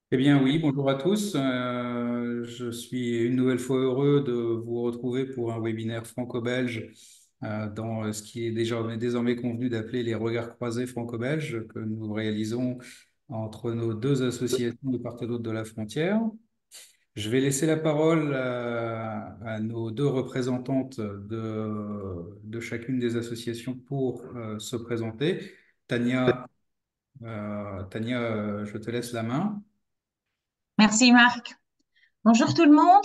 Eh bien oui, bonjour à tous. Je suis une nouvelle fois heureux de vous retrouver pour un webinaire franco-belge dans ce qui est désormais convenu d'appeler les regards croisés franco-belges que nous réalisons entre nos deux associations de part et d'autre de la frontière. Je vais laisser la parole à nos deux représentantes de chacune des associations pour se présenter. Tania, je te laisse la main. Merci Marc. Bonjour tout le monde.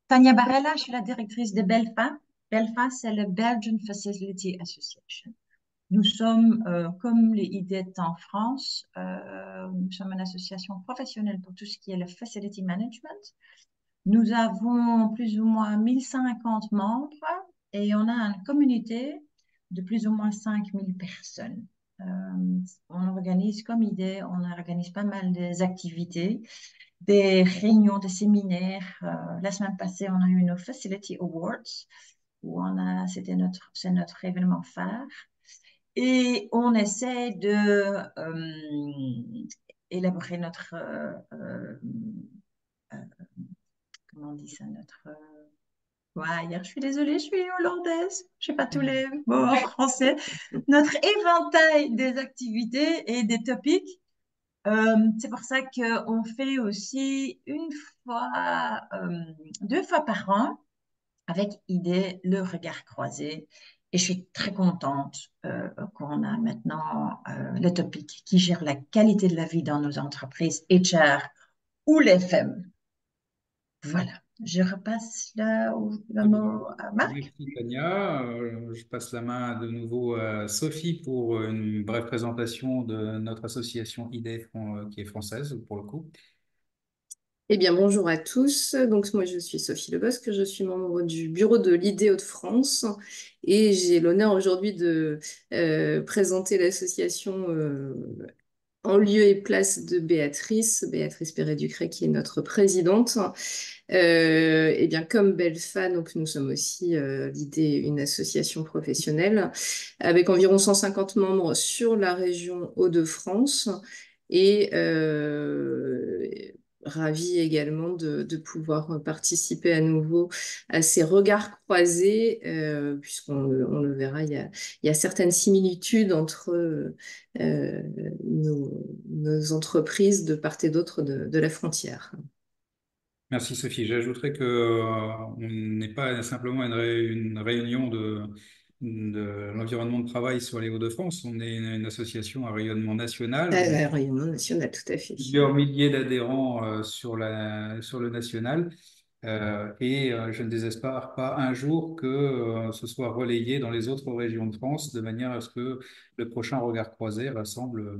Tania Barella, je suis la directrice de BELFA. BELFA, c'est le Belgian Facility Association. Nous sommes, comme les IDET en France, nous sommes une association professionnelle pour tout ce qui est le facility management. Nous avons plus ou moins 1050 membres et on a une communauté de plus ou moins 5000 personnes. On organise comme idée, on organise pas mal d'activités, des réunions, des séminaires. La semaine passée, on a eu nos Facility Awards, où c'est notre événement phare. Et on essaie de élaborer euh, comment on dit ça, ouais, hier, je suis désolée, je suis hollandaise, je sais pas tous les mots en français, notre éventail des activités et des topics. C'est pour ça qu'on fait aussi deux fois par an avec idée le regard croisé. Et je suis très contente qu'on a maintenant le topic qui gère la qualité de la vie dans nos entreprises HR ou les femmes. Voilà, je repasse le Très bien. mot à Marc. Merci Tania. Je passe la main de nouveau à Sophie pour une brève présentation de notre association IDEF qui est française pour le coup. Eh bien, bonjour à tous. Donc, moi, je suis Sophie Lebosque, je suis membre du bureau de l'IDEO de France et j'ai l'honneur aujourd'hui de présenter l'association en lieu et place de Béatrice Perret-Ducret, qui est notre présidente. Eh bien, comme Belfa, donc nous sommes aussi l'IDEO, une association professionnelle avec environ 150 membres sur la région Hauts-de-France et ravie également de pouvoir participer à nouveau à ces regards croisés, on le verra, il y a certaines similitudes entre nos entreprises de part et d'autre de la frontière. Merci Sophie. J'ajouterais que on n'est pas simplement une réunion de l'environnement de travail sur les Hauts-de-France. On est une association à rayonnement national. Rayonnement national, tout à fait. Plusieurs milliers d'adhérents sur le national. Je ne désespère pas un jour que ce soit relayé dans les autres régions de France de manière à ce que le prochain regard croisé rassemble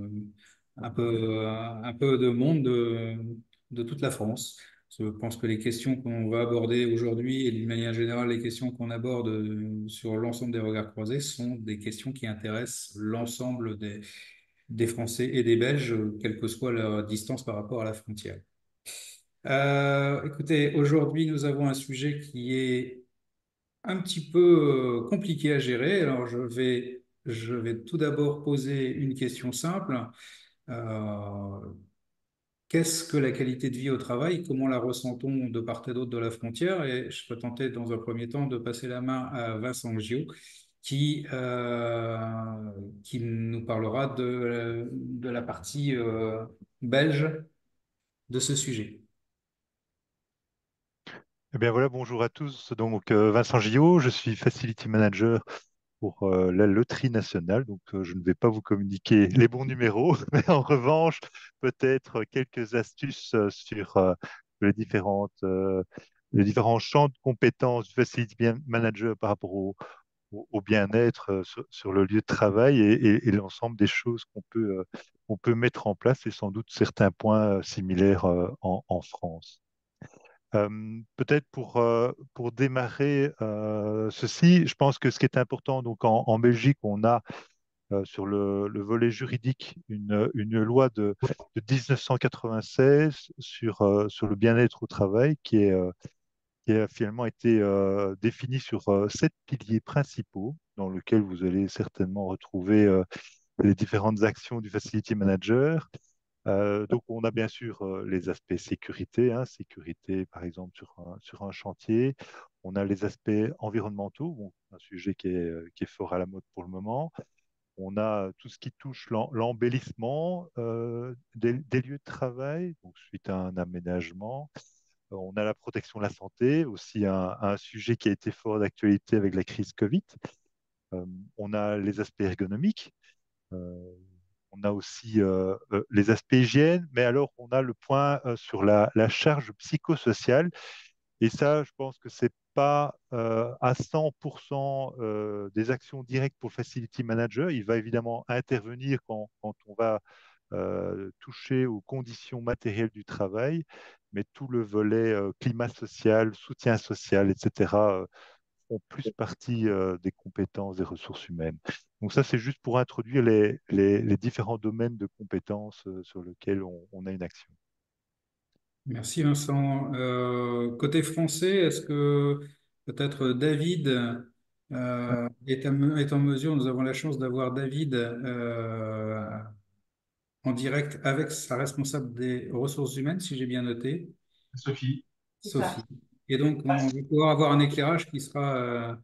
un peu de monde de toute la France. Je pense que les questions qu'on va aborder aujourd'hui et d'une manière générale les questions qu'on aborde sur l'ensemble des regards croisés sont des questions qui intéressent l'ensemble des Français et des Belges, quelle que soit leur distance par rapport à la frontière. Écoutez, aujourd'hui, nous avons un sujet qui est un petit peu compliqué à gérer. Alors, je vais tout d'abord poser une question simple. Euh, Qu'est-ce que la qualité de vie au travail? Comment la ressentons de part et d'autre de la frontière? Et je peux tenter dans un premier temps de passer la main à Vincent Gio, qui, qui nous parlera de la partie belge de ce sujet. Eh bien voilà, bonjour à tous. Donc Vincent Gillot, je suis Facility Manager pour la loterie nationale. Donc je ne vais pas vous communiquer les bons numéros, mais en revanche, peut-être quelques astuces sur les les différents champs de compétences du Facility Manager par rapport au bien-être sur le lieu de travail et l'ensemble des choses qu'on peut mettre en place et sans doute certains points similaires en France. Peut-être pour démarrer ceci, je pense que ce qui est important, donc en Belgique, on a sur le volet juridique une loi de 1996 sur le bien-être au travail qui a finalement été définie sur 7 piliers principaux dans lesquels vous allez certainement retrouver les différentes actions du Facility Manager. Donc, on a bien sûr les aspects sécurité, hein, sécurité par exemple sur un chantier. On a les aspects environnementaux, bon, un sujet qui est fort à la mode pour le moment. On a tout ce qui touche l'embellissement des lieux de travail, donc suite à un aménagement. On a la protection de la santé, aussi un sujet qui a été fort d'actualité avec la crise Covid. Euh, on a les aspects ergonomiques. Euh, on a aussi les aspects hygiène, mais alors on a le point sur la charge psychosociale. Et ça, je pense que c'est pas à 100% des actions directes pour le Facility Manager. Il va évidemment intervenir quand on va toucher aux conditions matérielles du travail, mais tout le volet climat social, soutien social, etc., font plus partie des compétences des ressources humaines. Donc ça, c'est juste pour introduire les différents domaines de compétences sur lesquels on a une action. Merci Vincent. Côté français, est-ce que peut-être David est en mesure, nous avons la chance d'avoir David en direct avec sa responsable des ressources humaines, si j'ai bien noté, Sophie. C'est ça. Sophie. Et donc, on va pouvoir avoir un éclairage qui sera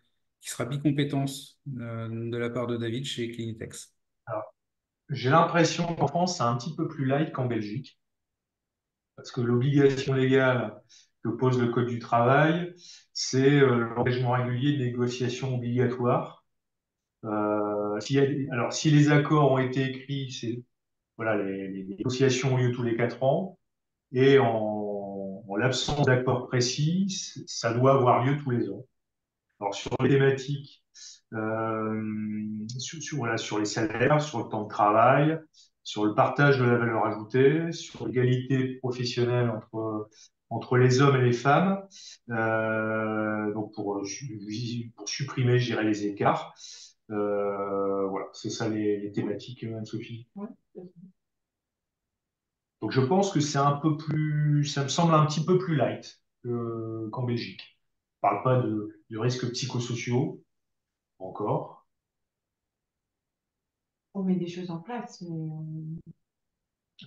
bicompétence de la part de David chez Clinitex. Alors, j'ai l'impression qu'en France, c'est un petit peu plus light qu'en Belgique, parce que l'obligation légale que pose le Code du travail, c'est l'engagement régulier de négociations obligatoires. Alors, si les accords ont été écrits, c'est voilà, les négociations ont lieu tous les 4 ans, et en l'absence d'accord précis, ça doit avoir lieu tous les ans. Alors, sur les thématiques, voilà, sur les salaires, sur le temps de travail, sur le partage de la valeur ajoutée, sur l'égalité professionnelle entre les hommes et les femmes, donc pour supprimer, je dirais, les écarts. Voilà, c'est ça les thématiques, Anne-Sophie. Ouais. Donc je pense que c'est un peu plus, ça me semble un petit peu plus light qu'en Belgique. On parle pas de risques psychosociaux encore. On met des choses en place, mais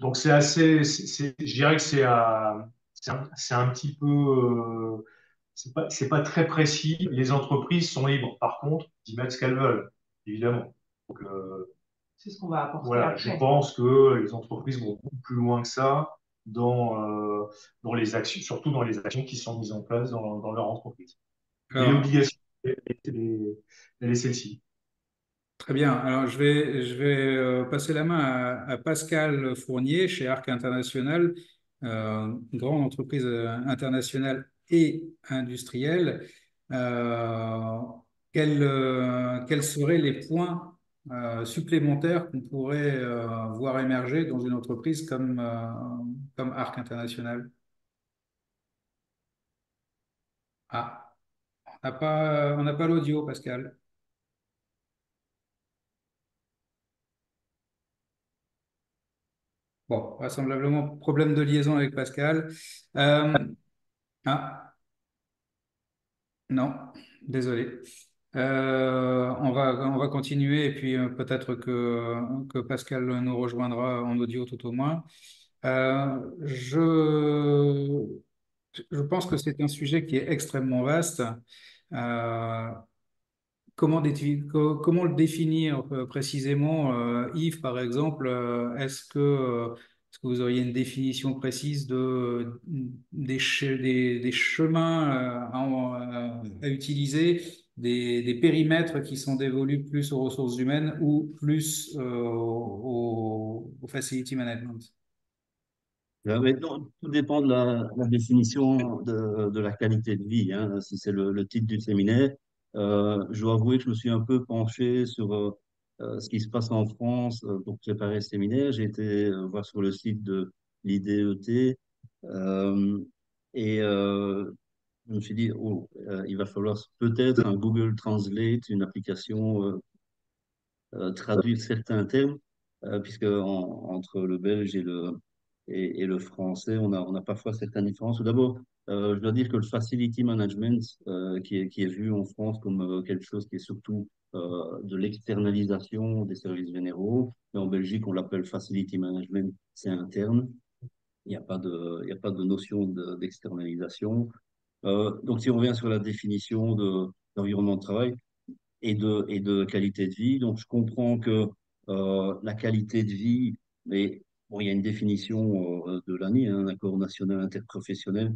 Donc c'est assez, je dirais que c'est un petit peu, c'est pas très précis. Les entreprises sont libres, par contre, d'y mettre ce qu'elles veulent, évidemment. Donc, c'est ce qu'on va apporter voilà, je après. pense que les entreprises vont beaucoup plus loin que ça dans les actions, surtout dans les actions qui sont mises en place dans leur entreprise. Mais Alors, l'obligation, elle est celle-ci. très bien. Alors, je vais passer la main à Pascal Fournier chez Arc International, grande entreprise internationale et industrielle. Euh, quels seraient les points supplémentaires qu'on pourrait voir émerger dans une entreprise comme Arc International? Ah, on n'a pas l'audio, Pascal. Bon, vraisemblablement, problème de liaison avec Pascal. Euh, ah, non, désolé. On va continuer et puis peut-être que Pascal nous rejoindra en audio tout au moins. Euh, je, je pense que c'est un sujet qui est extrêmement vaste. Euh, comment le définir précisément, Yves, par exemple, est-ce que vous auriez une définition précise des chemins à utiliser, des périmètres qui sont dévolus plus aux ressources humaines ou plus au facility management? Mais non, tout dépend de la définition de la qualité de vie, hein, si c'est le titre du séminaire. Je dois avouer que je me suis un peu penché sur ce qui se passe en France pour préparer ce séminaire. J'ai été voir sur le site de l'IDET et je me suis dit, oh, il va falloir peut-être un Google Translate, une application traduire certains termes, puisque entre le belge et et le français, on a parfois certaines différences. Tout d'abord, je dois dire que le facility management, qui est vu en France comme quelque chose qui est surtout de l'externalisation des services généraux, et en Belgique, on l'appelle facility management, c'est interne. Il n'y a pas de notion d'externalisation. Donc, si on revient sur la définition d'environnement de travail, et de qualité de vie. Donc, je comprends que la qualité de vie, mais bon, il y a une définition de l'ANI, hein, un accord national interprofessionnel,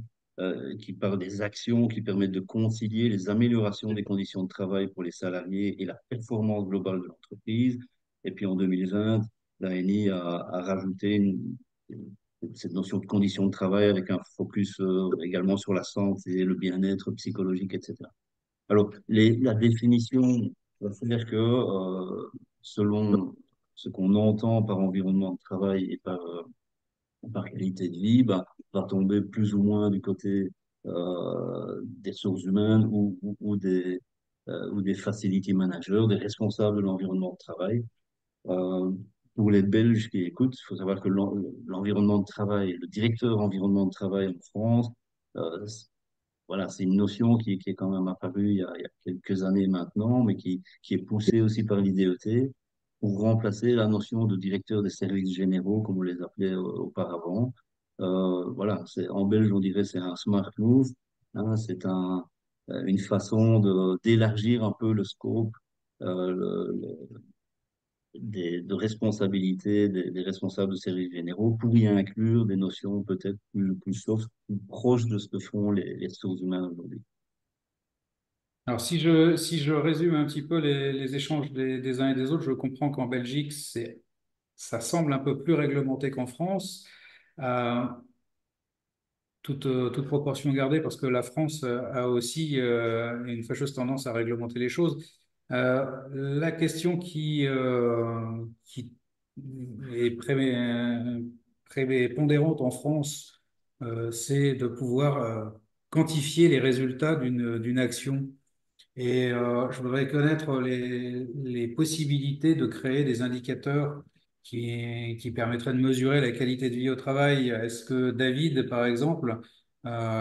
qui parle des actions qui permettent de concilier les améliorations des conditions de travail pour les salariés et la performance globale de l'entreprise. Et puis en 2020, l'ANI a rajouté cette notion de conditions de travail avec un focus également sur la santé, le bien-être psychologique, etc. Alors, la définition va faire que, selon ce qu'on entend par environnement de travail et par qualité de vie, bah, va tomber plus ou moins du côté des ressources humaines ou des facility managers, des responsables de l'environnement de travail. Euh, pour les Belges qui écoutent, il faut savoir que l'environnement de travail, le directeur environnement de travail en France, euh, voilà, c'est une notion qui est quand même apparue il y a quelques années maintenant, mais qui est poussée aussi par l'IDET pour remplacer la notion de directeur des services généraux, comme on les appelait auparavant. Voilà, en belge, on dirait c'est un smart move, hein, une façon d'élargir un peu le scope, de responsabilité des responsables de services généraux pour y inclure des notions peut-être plus soft, plus proches de ce que font les ressources humaines aujourd'hui. Alors, si je résume un petit peu les échanges des uns et des autres, je comprends qu'en Belgique, ça semble un peu plus réglementé qu'en France. Euh, toute proportion gardée, parce que la France a aussi une fâcheuse tendance à réglementer les choses. La question qui est prépondérante en France, c'est de pouvoir quantifier les résultats d'une action. Et je voudrais connaître les possibilités de créer des indicateurs qui permettraient de mesurer la qualité de vie au travail. Est-ce que David, par exemple,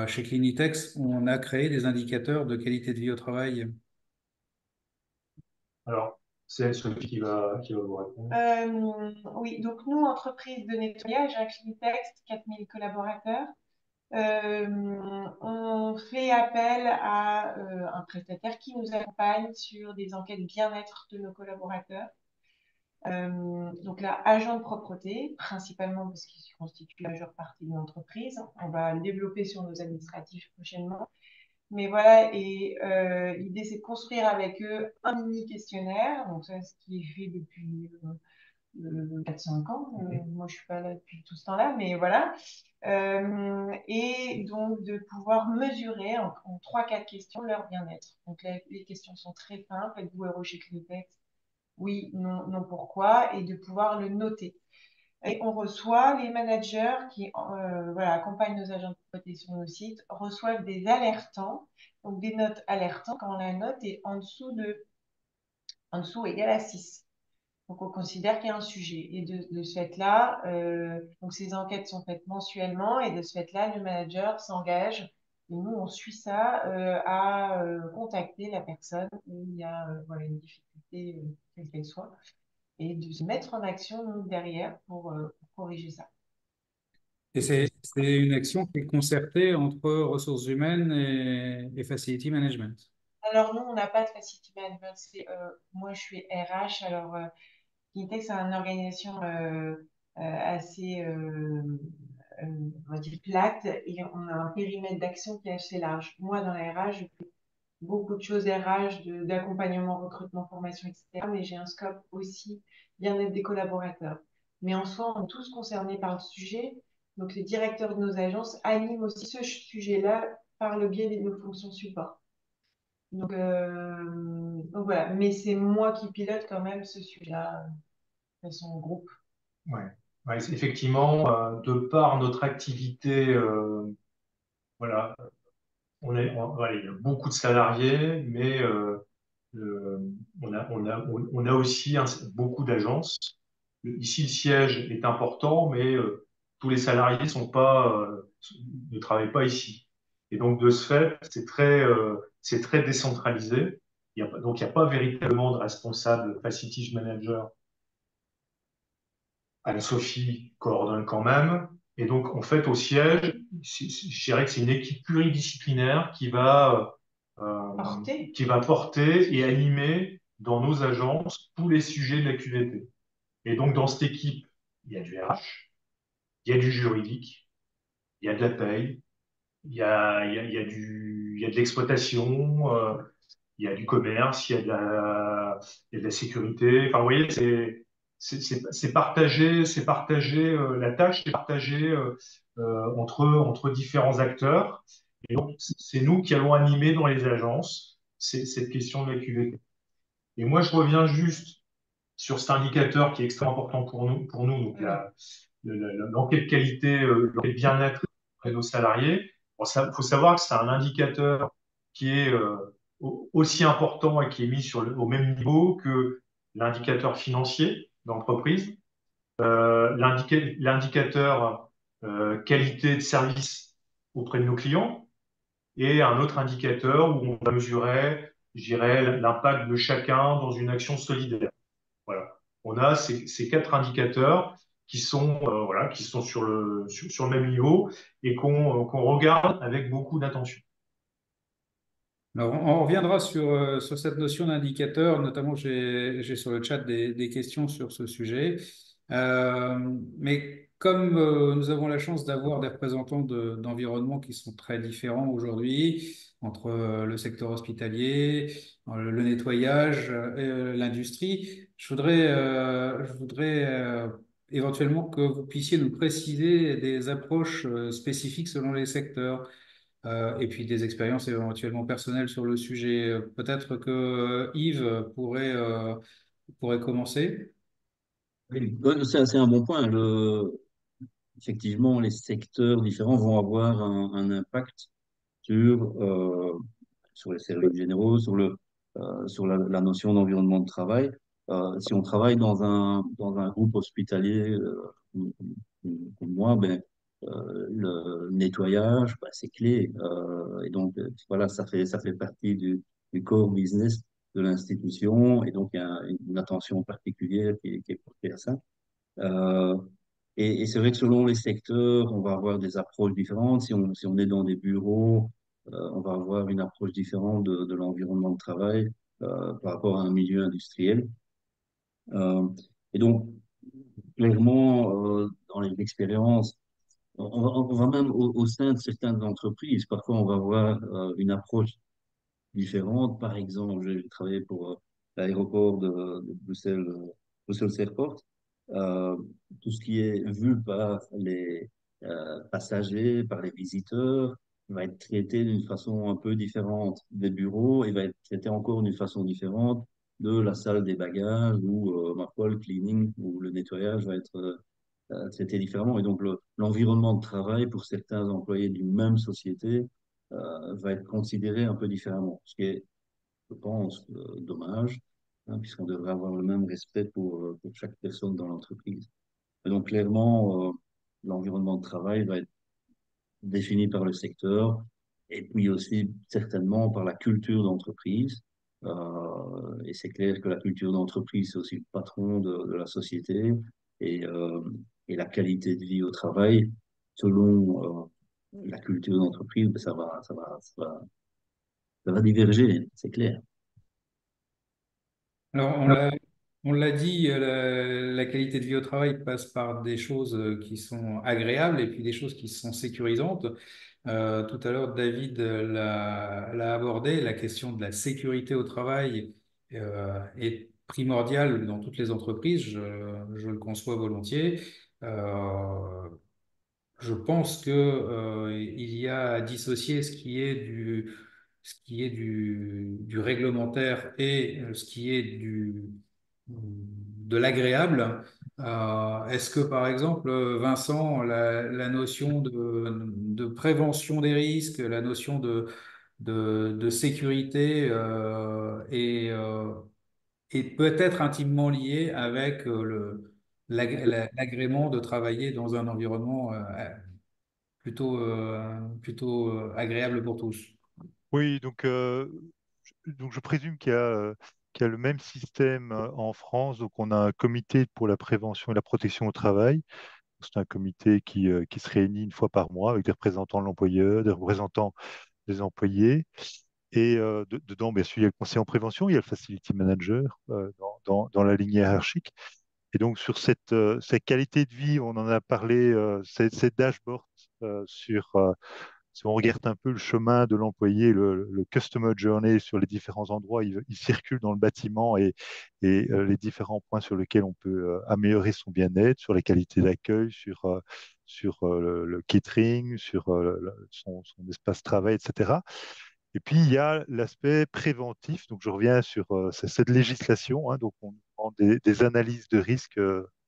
chez Clinitex, on a créé des indicateurs de qualité de vie au travail? Alors, c'est Sophie qui va vous répondre. Oui, donc nous, entreprise de nettoyage, à Clinitex, 4000 collaborateurs, on fait appel à un prestataire qui nous accompagne sur des enquêtes bien-être de nos collaborateurs. Donc là, agent de propreté, principalement parce qu'il constitue la majeure partie de l'entreprise. On va le développer sur nos administratifs prochainement. Mais voilà, et l'idée, c'est de construire avec eux un mini questionnaire. Donc ça, ce qui est fait depuis 4-5 ans. Moi, je suis pas là depuis tout ce temps-là, mais voilà. Et donc, de pouvoir mesurer en 3-4 questions leur bien-être. Donc, les questions sont très simples. Êtes-vous heureux chez Clinitex? Oui, non, non, pourquoi? Et de pouvoir le noter. Et on reçoit les managers qui voilà, accompagnent nos agents de protection sur nos sites, reçoivent des alertants, donc des notes alertantes quand la note est en dessous égale à 6. Donc, on considère qu'il y a un sujet. Et de ce fait-là, donc ces enquêtes sont faites mensuellement et de ce fait-là, le manager s'engage, et nous, on suit ça, à contacter la personne où il y a voilà, une difficulté, quelle qu'elle soit, et de se mettre en action, nous, derrière, pour corriger ça. Et c'est une action qui est concertée entre ressources humaines et facility management. Alors, nous, on n'a pas de facility management. Moi, je suis RH. Alors, Kintex, c'est une organisation assez, on va dire, plate et on a un périmètre d'action qui est assez large. Moi, dans la RH, je fais beaucoup de choses RH, d'accompagnement, recrutement, formation, etc. Mais j'ai un scope aussi bien-être des collaborateurs. Mais en soi, on est tous concernés par le sujet. Donc, les directeurs de nos agences animent aussi ce sujet-là par le biais de nos fonctions support. Donc voilà, mais c'est moi qui pilote quand même ce sujet-là de façon groupe. Ouais. Ouais, effectivement, de par notre activité, voilà, voilà, il y a beaucoup de salariés, mais on a aussi beaucoup d'agences. Ici, le siège est important, mais tous les salariés ne travaillent pas ici. Et donc, de ce fait, c'est très décentralisé. Donc, il n'y a pas véritablement de responsable facilities manager. Anne-Sophie coordonne quand même. Et donc, en fait, au siège, je dirais que c'est une équipe pluridisciplinaire qui va porter et animer dans nos agences tous les sujets de la QVT. Et donc, dans cette équipe, il y a du RH, il y a du juridique, il y a de la paye, il y a de l'exploitation, il y a du commerce, il y a de la sécurité. Enfin, vous voyez, c'est partagé, la tâche est partagée entre différents acteurs. Et donc, c'est nous qui allons animer dans les agences cette question de la QVT. Et moi, je reviens juste sur cet indicateur qui est extrêmement important pour nous donc l'enquête qualité, l'enquête bien-être de nos salariés. Bon, faut savoir que c'est un indicateur qui est aussi important et qui est mis au même niveau que l'indicateur financier d'entreprise, l'indicateur qualité de service auprès de nos clients et un autre indicateur où on va mesurer, je dirais, l'impact de chacun dans une action solidaire. Voilà. On a ces quatre indicateurs qui sont sur le même niveau et qu'on regarde avec beaucoup d'attention. Alors, on reviendra sur cette notion d'indicateur, notamment j'ai sur le chat des questions sur ce sujet. Mais comme nous avons la chance d'avoir des représentants d'environnements qui sont très différents aujourd'hui, entre le secteur hospitalier, le nettoyage, l'industrie, je voudrais éventuellement que vous puissiez nous préciser des approches spécifiques selon les secteurs et puis des expériences éventuellement personnelles sur le sujet. Peut-être que Yves pourrait commencer. Oui, c'est un bon point. Effectivement, les secteurs différents vont avoir un impact sur, sur les services généraux, sur la notion d'environnement de travail. Si on travaille dans un groupe hospitalier comme moi, ben, le nettoyage, ben, c'est clé. Et donc, voilà, ça fait partie du core business de l'institution. Et donc, il y a une attention particulière qui est portée à ça. Euh, et c'est vrai que selon les secteurs, on va avoir des approches différentes. Si on est dans des bureaux, on va avoir une approche différente de l'environnement de travail par rapport à un milieu industriel. Euh, et donc, clairement, dans les expériences, on va même au sein de certaines entreprises, parfois on va avoir une approche différentes. Par exemple, j'ai travaillé pour l'aéroport de Bruxelles, Bruxelles Airport. Euh, tout ce qui est vu par les passagers, par les visiteurs, va être traité d'une façon un peu différente des bureaux et va être traité encore d'une façon différente de la salle des bagages où parfois le cleaning ou le nettoyage va être traité différemment. Et donc l'environnement de travail pour certains employés d'une même société va être considéré un peu différemment, ce qui est, je pense, dommage, hein, puisqu'on devrait avoir le même respect pour chaque personne dans l'entreprise. Et donc, clairement, l'environnement de travail va être défini par le secteur et puis aussi certainement par la culture d'entreprise. Et c'est clair que la culture d'entreprise, c'est aussi le patron de la société et, euh, et la qualité de vie au travail, selon la culture d'entreprise, ben, ça va diverger, c'est clair. Alors, on l'a dit, la qualité de vie au travail passe par des choses qui sont agréables et puis des choses qui sont sécurisantes. Tout à l'heure, David l'a abordé, la question de la sécurité au travail est primordiale dans toutes les entreprises, je le conçois volontiers. Euh, je pense que, il y a à dissocier ce qui est du réglementaire et ce qui est de l'agréable. Est-ce que, par exemple, Vincent, la notion de prévention des risques, la notion de sécurité est peut-être intimement liée avec l'agrément de travailler dans un environnement plutôt agréable pour tous. Oui, donc je présume qu'il y a le même système en France. Donc on a un comité pour la prévention et la protection au travail. C'est un comité qui se réunit une fois par mois avec des représentants de l'employeur, des représentants des employés. Et dedans, bien sûr, il y a le conseiller en prévention, il y a le facility manager dans la ligne hiérarchique. Et donc, sur cette qualité de vie, on en a parlé, ces dashboards si on regarde un peu le chemin de l'employé, le customer journey sur les différents endroits, il circule dans le bâtiment et les différents points sur lesquels on peut améliorer son bien-être, sur les qualités d'accueil, sur le catering, sur son espace de travail, etc. Et puis, il y a l'aspect préventif. Donc, je reviens sur cette législation, hein. Donc, on prend des analyses de risques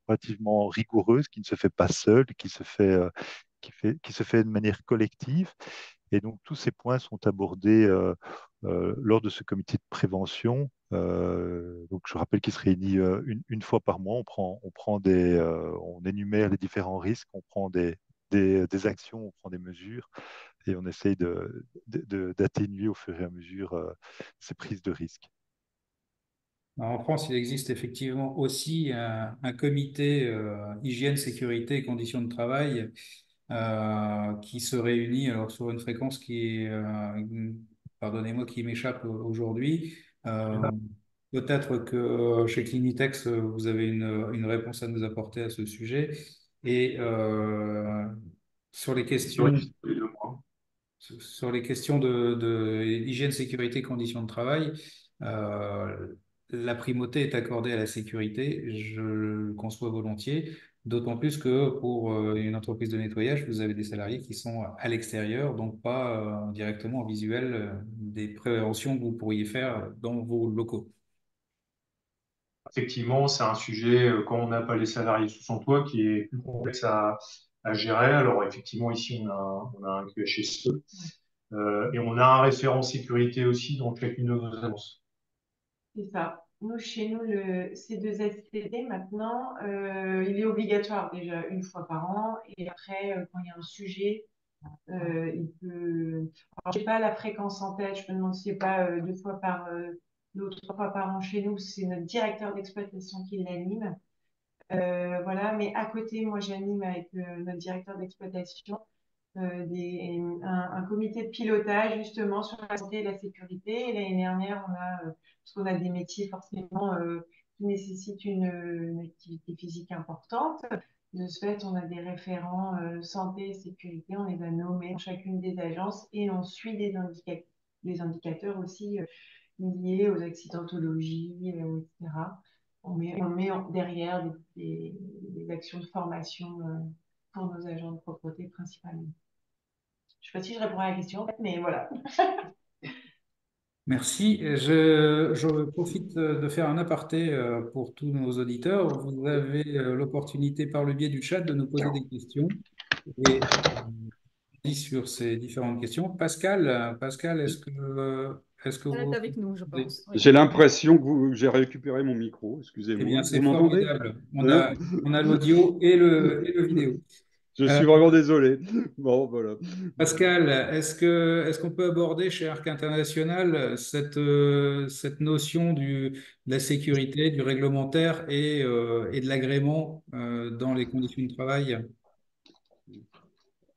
relativement rigoureuses, qui ne se fait pas seul, qui se fait de manière collective. Et donc, tous ces points sont abordés lors de ce comité de prévention. Donc, je rappelle qu'il se réunit une fois par mois. On énumère les différents risques, on prend des actions, on prend des mesures et on essaye d'atténuer au fur et à mesure ces prises de risques. En France, il existe effectivement aussi un comité hygiène, sécurité et conditions de travail qui se réunit alors sur une fréquence qui est, pardonnez-moi, qui m'échappe aujourd'hui. Euh, Peut-être que chez Clinitex, vous avez une réponse à nous apporter à ce sujet. Et sur les questions sur les questions de hygiène, sécurité, conditions de travail, la primauté est accordée à la sécurité, je le conçois volontiers, d'autant plus que pour une entreprise de nettoyage, vous avez des salariés qui sont à l'extérieur, donc pas directement en visuel des préventions que vous pourriez faire dans vos locaux. Effectivement, c'est un sujet, quand on n'a pas les salariés sous son toit, qui est plus complexe à gérer. Alors, effectivement, ici, on a un QHSE et on a un référent sécurité aussi dans chacune de nos annonces. C'est ça. Nous, chez nous, le C2STD, maintenant, il est obligatoire déjà une fois par an. Et après, quand il y a un sujet, il peut. Alors, je n'ai pas la fréquence en tête, je me demande si c'est pas 2 ou 3 fois par an chez nous, c'est notre directeur d'exploitation qui l'anime. Voilà, mais à côté, moi, j'anime avec notre directeur d'exploitation un comité de pilotage justement sur la santé et la sécurité. Et l'année dernière, parce qu'on a des métiers forcément qui nécessitent une activité physique importante. De ce fait, on a des référents santé et sécurité, on les a nommés dans chacune des agences et on suit des indicateurs aussi liés aux accidentologies, etc. On met derrière des actions de formation pour nos agents de propreté principalement. Je ne sais pas si je réponds à la question, mais voilà. Merci. Je profite de faire un aparté pour tous nos auditeurs. Vous avez l'opportunité par le biais du chat de nous poser des questions et sur ces différentes questions. Pascal, est-ce que Elle est vous... avec nous, je pense. Oui. J'ai l'impression que j'ai récupéré mon micro. Eh bien, Excusez-moi. Vous c'est m'entendez? formidable. On Hein. a l'audio et le vidéo. Je Euh, suis vraiment désolé. Bon, voilà. Pascal, est-ce qu'on peut aborder chez Arc International cette notion de la sécurité, du réglementaire et de l'agrément dans les conditions de travail?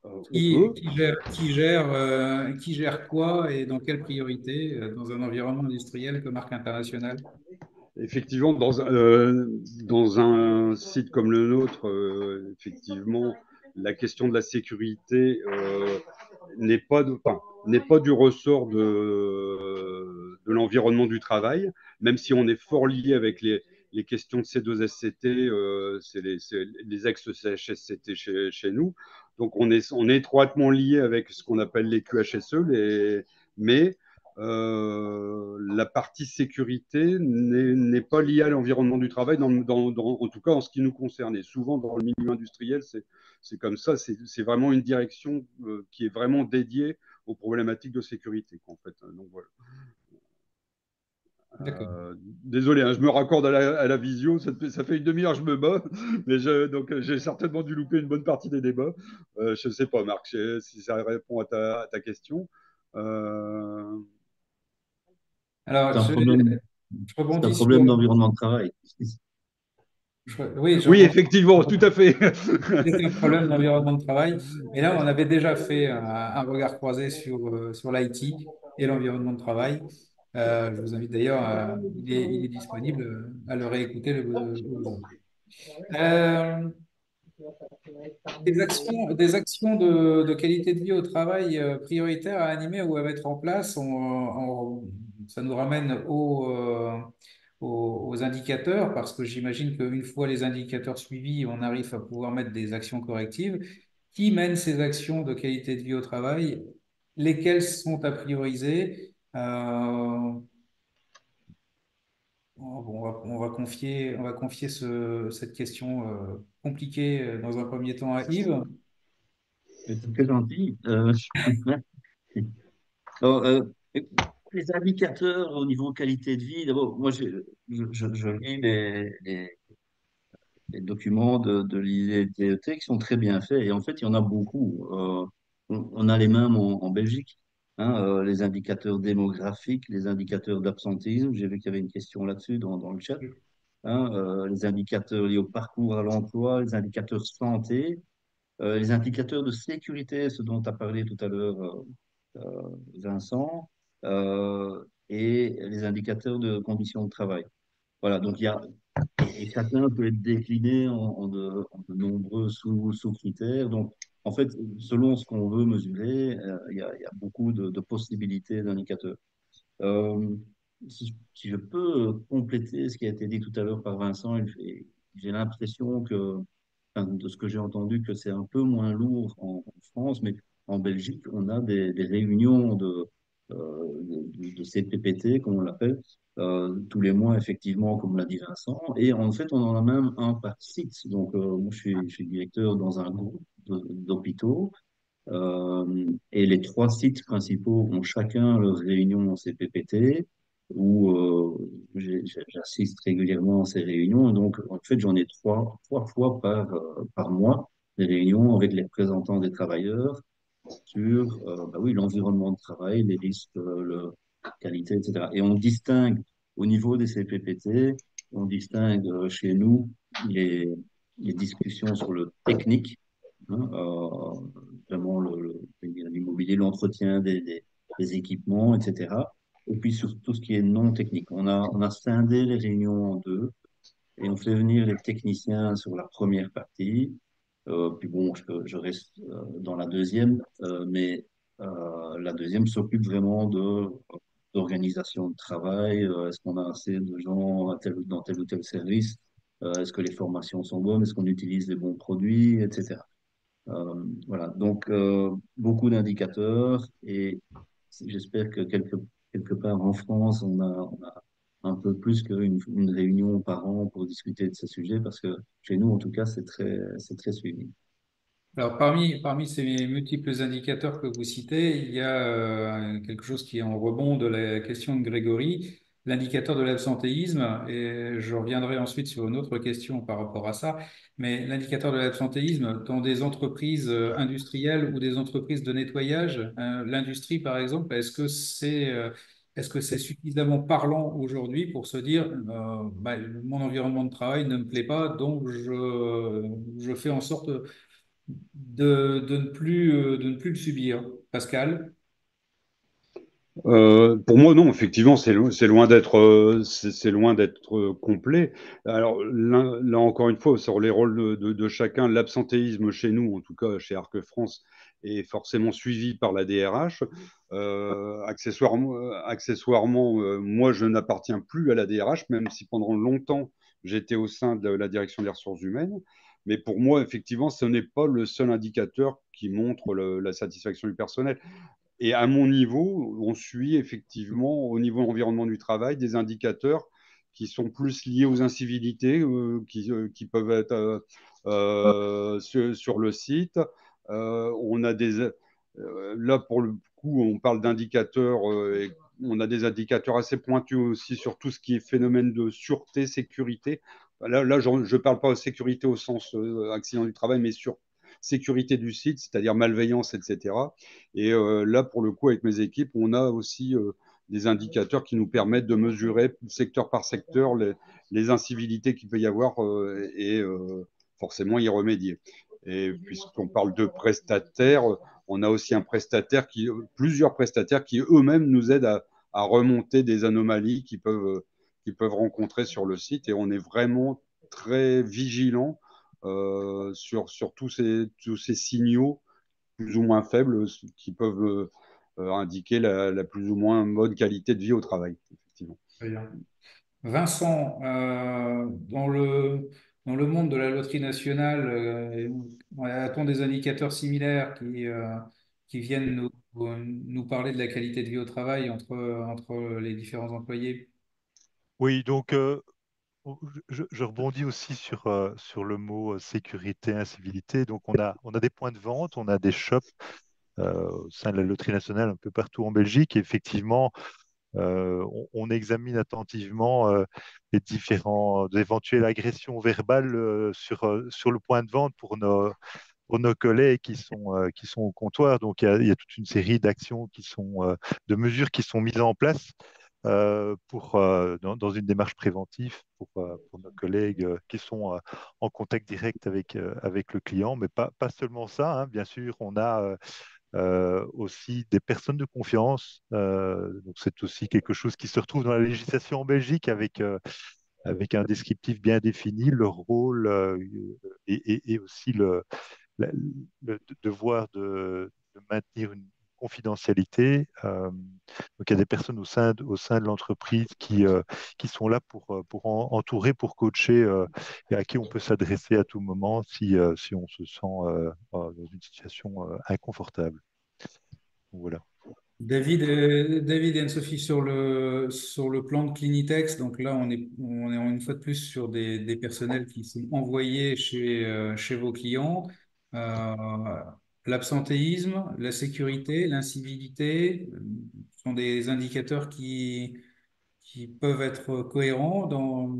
On peut. Qui gère quoi et dans quelle priorité dans un environnement industriel comme Arc International? Effectivement, dans un site comme le nôtre, effectivement, la question de la sécurité n'est pas du ressort de l'environnement du travail, même si on est fort lié avec les questions de C2SCT, c'est les ex-CHSCT chez nous. Donc, on est étroitement lié avec ce qu'on appelle les QHSE, mais la partie sécurité n'est pas liée à l'environnement du travail, en tout cas en ce qui nous concerne. Et souvent, dans le milieu industriel, c'est comme ça. C'est vraiment une direction qui est vraiment dédiée aux problématiques de sécurité, en fait. Donc, voilà. D'accord. Désolé, hein, je me raccorde à la visio, ça fait une demi-heure que je me bats, mais donc j'ai certainement dû louper une bonne partie des débats. Je ne sais pas, Marc, si ça répond à ta question. Euh, Alors, C'est un problème, je c'est un rebondis sur. problème d'environnement de travail. Oui, je Oui, rebondis. effectivement, tout à fait. C'est un problème d'environnement de travail. Mais là, on avait déjà fait un regard croisé sur l'IT et l'environnement de travail. Je vous invite d'ailleurs, il est disponible à le réécouter le besoin. Euh, des actions de qualité de vie au travail prioritaires à animer ou à mettre en place, ça nous ramène aux indicateurs, parce que j'imagine qu'une fois les indicateurs suivis, on arrive à pouvoir mettre des actions correctives. Qui mène ces actions de qualité de vie au travail? Lesquelles sont à prioriser? On va confier cette question compliquée dans un premier temps à Yves. C'est très gentil. Alors, les indicateurs au niveau qualité de vie, d'abord, moi, je lis les documents de l'IDET qui sont très bien faits. Et en fait, il y en a beaucoup. On a les mêmes en Belgique, hein, les indicateurs démographiques, les indicateurs d'absentéisme. J'ai vu qu'il y avait une question là-dessus dans le chat. Hein, les indicateurs liés au parcours à l'emploi, les indicateurs santé, les indicateurs de sécurité, ce dont tu as parlé tout à l'heure, Vincent, et les indicateurs de conditions de travail. Voilà, donc il y a, et chacun peut être décliné en de nombreux sous-critères. Donc, en fait, selon ce qu'on veut mesurer, il y a beaucoup de possibilités d'indicateurs. Euh, si je peux compléter ce qui a été dit tout à l'heure par Vincent, j'ai l'impression que, enfin, de ce que j'ai entendu, que c'est un peu moins lourd en France, mais en Belgique, on a des réunions de CPPT, comme on l'appelle, tous les mois, effectivement, comme l'a dit Vincent. Et en fait, on en a même un par site. Donc, moi, je suis directeur dans un groupe d'hôpitaux. Et les trois sites principaux ont chacun leur réunion en CPPT où j'assiste régulièrement à ces réunions. Donc, en fait, j'en ai trois fois par mois des réunions avec les représentants des travailleurs sur bah oui, l'environnement de travail, les risques, la qualité, etc. Et on distingue au niveau des CPPT, on distingue chez nous les, les discussions sur le technique, hein, vraiment l'immobilier, l'entretien des équipements, etc. Et puis sur tout ce qui est non technique. On a scindé les réunions en deux et on fait venir les techniciens sur la première partie. Puis bon, je reste dans la deuxième, mais la deuxième s'occupe vraiment d'organisation de travail. Est-ce qu'on a assez de gens dans tel ou tel service? Est-ce que les formations sont bonnes? Est-ce qu'on utilise les bons produits, etc. Voilà, donc beaucoup d'indicateurs et j'espère que quelque part en France, on a un peu plus une réunion par an pour discuter de ce sujet parce que chez nous, en tout cas, c'est très suivi. Alors, parmi ces multiples indicateurs que vous citez, il y a quelque chose qui est en rebond de la question de Grégory, l'indicateur de l'absentéisme, et je reviendrai ensuite sur une autre question par rapport à ça, mais l'indicateur de l'absentéisme dans des entreprises industrielles ou des entreprises de nettoyage, l'industrie par exemple, est-ce que c'est suffisamment parlant aujourd'hui pour se dire, bah, mon environnement de travail ne me plaît pas, donc je fais en sorte de ne plus le subir. Pascal? Pour moi, non, effectivement, c'est loin d'être c'est loin d'être complet. Alors là, encore une fois, sur les rôles de chacun, l'absentéisme chez nous, en tout cas chez Arc France, est forcément suivi par la DRH. Accessoirement, moi, je n'appartiens plus à la DRH, même si pendant longtemps, j'étais au sein de la direction des ressources humaines. Mais pour moi, effectivement, ce n'est pas le seul indicateur qui montre la satisfaction du personnel. Et à mon niveau, on suit effectivement au niveau environnement du travail des indicateurs qui sont plus liés aux incivilités qui peuvent être sur le site. On a là coup, on parle d'indicateurs et on a des indicateurs assez pointus aussi sur tout ce qui est phénomène de sûreté, sécurité. Là, je ne parle pas de sécurité au sens accident du travail, mais sur sécurité du site, c'est-à-dire malveillance, etc. Et là, pour le coup, avec mes équipes, on a aussi des indicateurs qui nous permettent de mesurer secteur par secteur les incivilités qu'il peut y avoir et forcément y remédier. Et puisqu'on parle de prestataires, on a aussi plusieurs prestataires qui eux-mêmes nous aident à remonter des anomalies qu'ils peuvent rencontrer sur le site. Et on est vraiment très vigilant sur tous ces signaux plus ou moins faibles qui peuvent indiquer la plus ou moins bonne qualité de vie au travail, effectivement. Très bien. Vincent, dans le monde de la loterie nationale, a-t-on des indicateurs similaires qui viennent nous parler de la qualité de vie au travail entre les différents employés? Oui, donc je rebondis aussi sur le mot sécurité, incivilité. Donc on a des points de vente, on a des shops au sein de la loterie nationale un peu partout en Belgique. Et effectivement, on examine attentivement les différentes éventuelles agressions verbales sur le point de vente pour nos collègues qui sont au comptoir. Donc, il y a toute une série d'actions de mesures qui sont mises en place dans une démarche préventive pour nos collègues qui sont en contact direct avec le client. Mais pas seulement ça, hein. Bien sûr, on a aussi des personnes de confiance. Donc, c'est aussi quelque chose qui se retrouve dans la législation en Belgique avec un descriptif bien défini, leur rôle et aussi la- le devoir de maintenir une confidentialité. Donc, il y a des personnes au sein de l'entreprise qui sont là pour entourer, pour coacher et à qui on peut s'adresser à tout moment si on se sent dans une situation inconfortable. Donc, voilà. David et Anne-Sophie sur le plan de Clinitex. Donc là, on est une fois de plus sur des personnels qui sont envoyés chez vos clients. Euh, L'absentéisme, la sécurité, l'incivilité sont des indicateurs qui peuvent être cohérents dans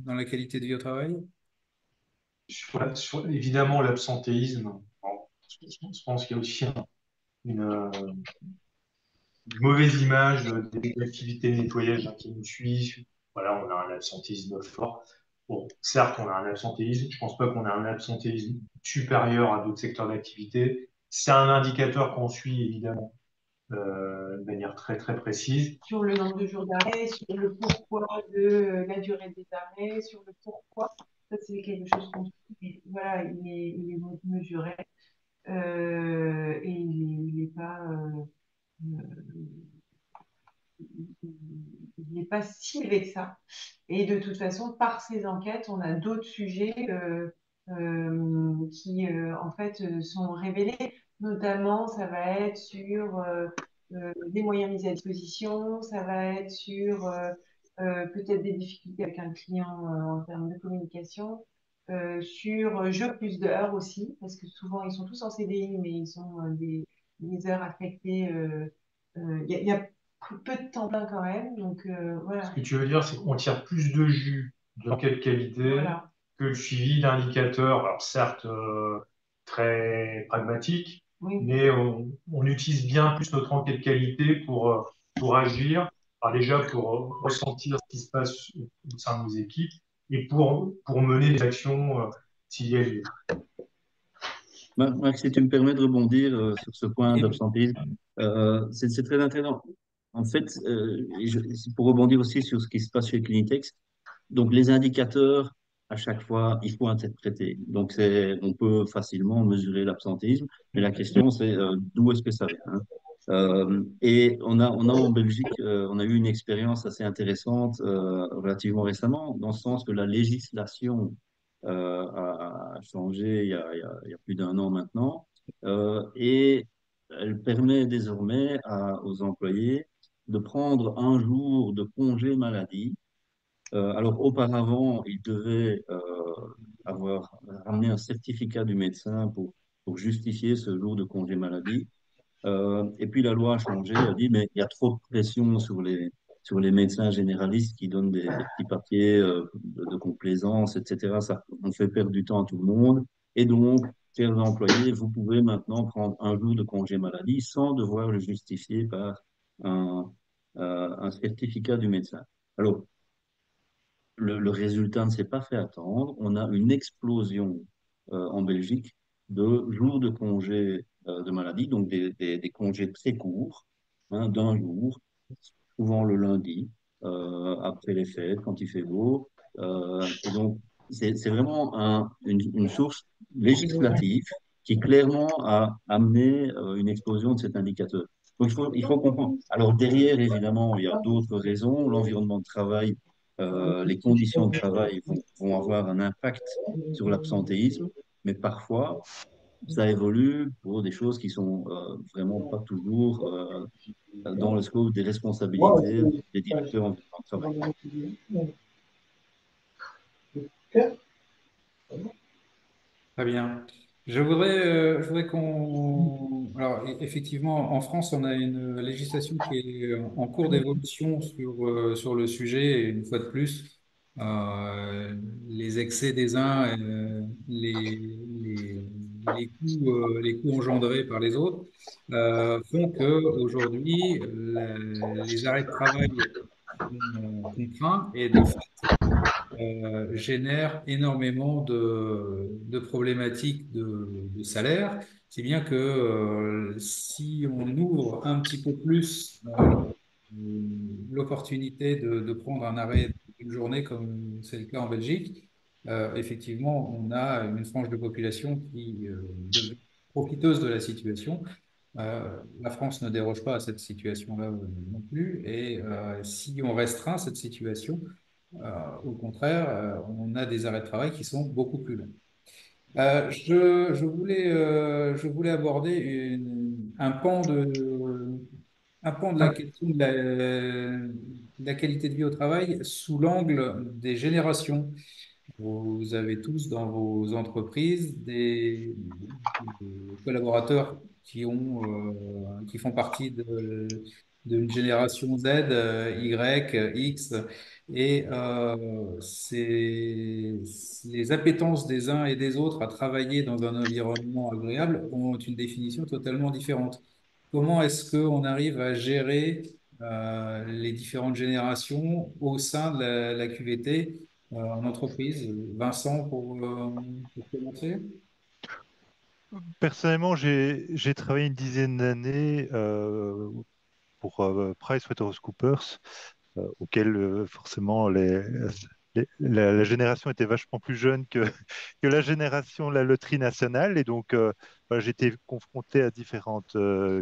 la qualité de vie au travail. Évidemment, l'absentéisme, bon, je pense qu'il y a aussi une, mauvaise image des activités de nettoyage qui nous suivent. Voilà, on a un absentéisme fort. Bon, certes, on a un absentéisme. Je pense pas qu'on a un absentéisme supérieur à d'autres secteurs d'activité. C'est un indicateur qu'on suit évidemment de manière très très précise. Sur le nombre de jours d'arrêt, sur le pourquoi de la durée des arrêts, sur le pourquoi. Ça, c'est quelque chose qu'on suit. Voilà, il est mesuré et il est pas. Il n'est pas si élevé que ça. Et de toute façon, par ces enquêtes, on a d'autres sujets qui, en fait, sont révélés. Notamment, ça va être sur des moyens mis à disposition, ça va être sur peut-être des difficultés avec un client en termes de communication, sur jeu plus d'heures aussi, parce que souvent, ils sont tous en CDI, mais ils ont des heures affectées. Il y a peu de temps plein quand même. Donc Ce voilà. que tu veux dire, c'est qu'on tire plus de jus de l'enquête qualité Voilà. que le suivi d'indicateurs, alors certes très pragmatiques, Oui. mais on utilise bien plus notre enquête qualité pour agir, enfin, déjà pour ressentir ce qui se passe au sein de nos équipes et pour mener des actions s'il y a lieu. Marc, si tu me permets de rebondir sur ce point d'absentéisme, c'est très intéressant. En fait, c'est pour rebondir aussi sur ce qui se passe chez Clinitex, donc les indicateurs, à chaque fois, il faut interpréter. Donc on peut facilement mesurer l'absentéisme, mais la question c'est d'où est-ce que ça vient, hein. Et on a en Belgique, on a eu une expérience assez intéressante relativement récemment, dans le sens que la législation a changé il y a plus d'un an maintenant, et elle permet désormais aux employés de prendre un jour de congé maladie. Alors auparavant, ils devaient avoir ramené un certificat du médecin pour justifier ce jour de congé maladie. Et puis la loi a changé, a dit, mais il y a trop de pression sur les médecins généralistes qui donnent des petits papiers de complaisance, etc. Ça, on fait perdre du temps à tout le monde. Et donc, chers employés, vous pouvez maintenant prendre un jour de congé maladie sans devoir le justifier par un, un certificat du médecin. Alors, le résultat ne s'est pas fait attendre. On a une explosion en Belgique de jours de congés de maladie, donc des congés très courts, hein, d'un jour, souvent le lundi, après les fêtes, quand il fait beau. Et donc, c'est vraiment une source législative qui clairement a amené une explosion de cet indicateur. Donc, il faut comprendre. Alors, derrière, évidemment, il y a d'autres raisons. L'environnement de travail, les conditions de travail vont avoir un impact sur l'absentéisme, mais parfois, ça évolue pour des choses qui sont vraiment pas toujours dans le scope des responsabilités des directeurs environnement de travail. Très bien. Je voudrais qu'on. Alors, effectivement, en France, on a une législation qui est en cours d'évolution sur le sujet. Et une fois de plus, les excès des uns, les coûts engendrés par les autres, font que aujourd'hui, les arrêts de travail sont contraints et de génère énormément de problématiques de salaire, si bien que si on ouvre un petit peu plus l'opportunité de prendre un arrêt d'une journée, comme c'est le cas en Belgique, effectivement, on a une frange de population qui devient profiteuse de la situation. La France ne déroge pas à cette situation-là non plus, et si on restreint cette situation, au contraire, on a des arrêts de travail qui sont beaucoup plus longs. Je voulais aborder un pan de la question de la qualité de vie au travail sous l'angle des générations. Vous avez tous dans vos entreprises des collaborateurs qui font partie d'une génération Z, Y, X, et les appétences des uns et des autres à travailler dans un environnement agréable ont une définition totalement différente. Comment est-ce qu'on arrive à gérer les différentes générations au sein de la QVT en entreprise? Vincent, pour commencer. Personnellement, j'ai travaillé une dizaine d'années pour PricewaterhouseCoopers, auquel forcément la génération était vachement plus jeune que la génération de la loterie nationale. Et donc, voilà, j'étais confronté à différentes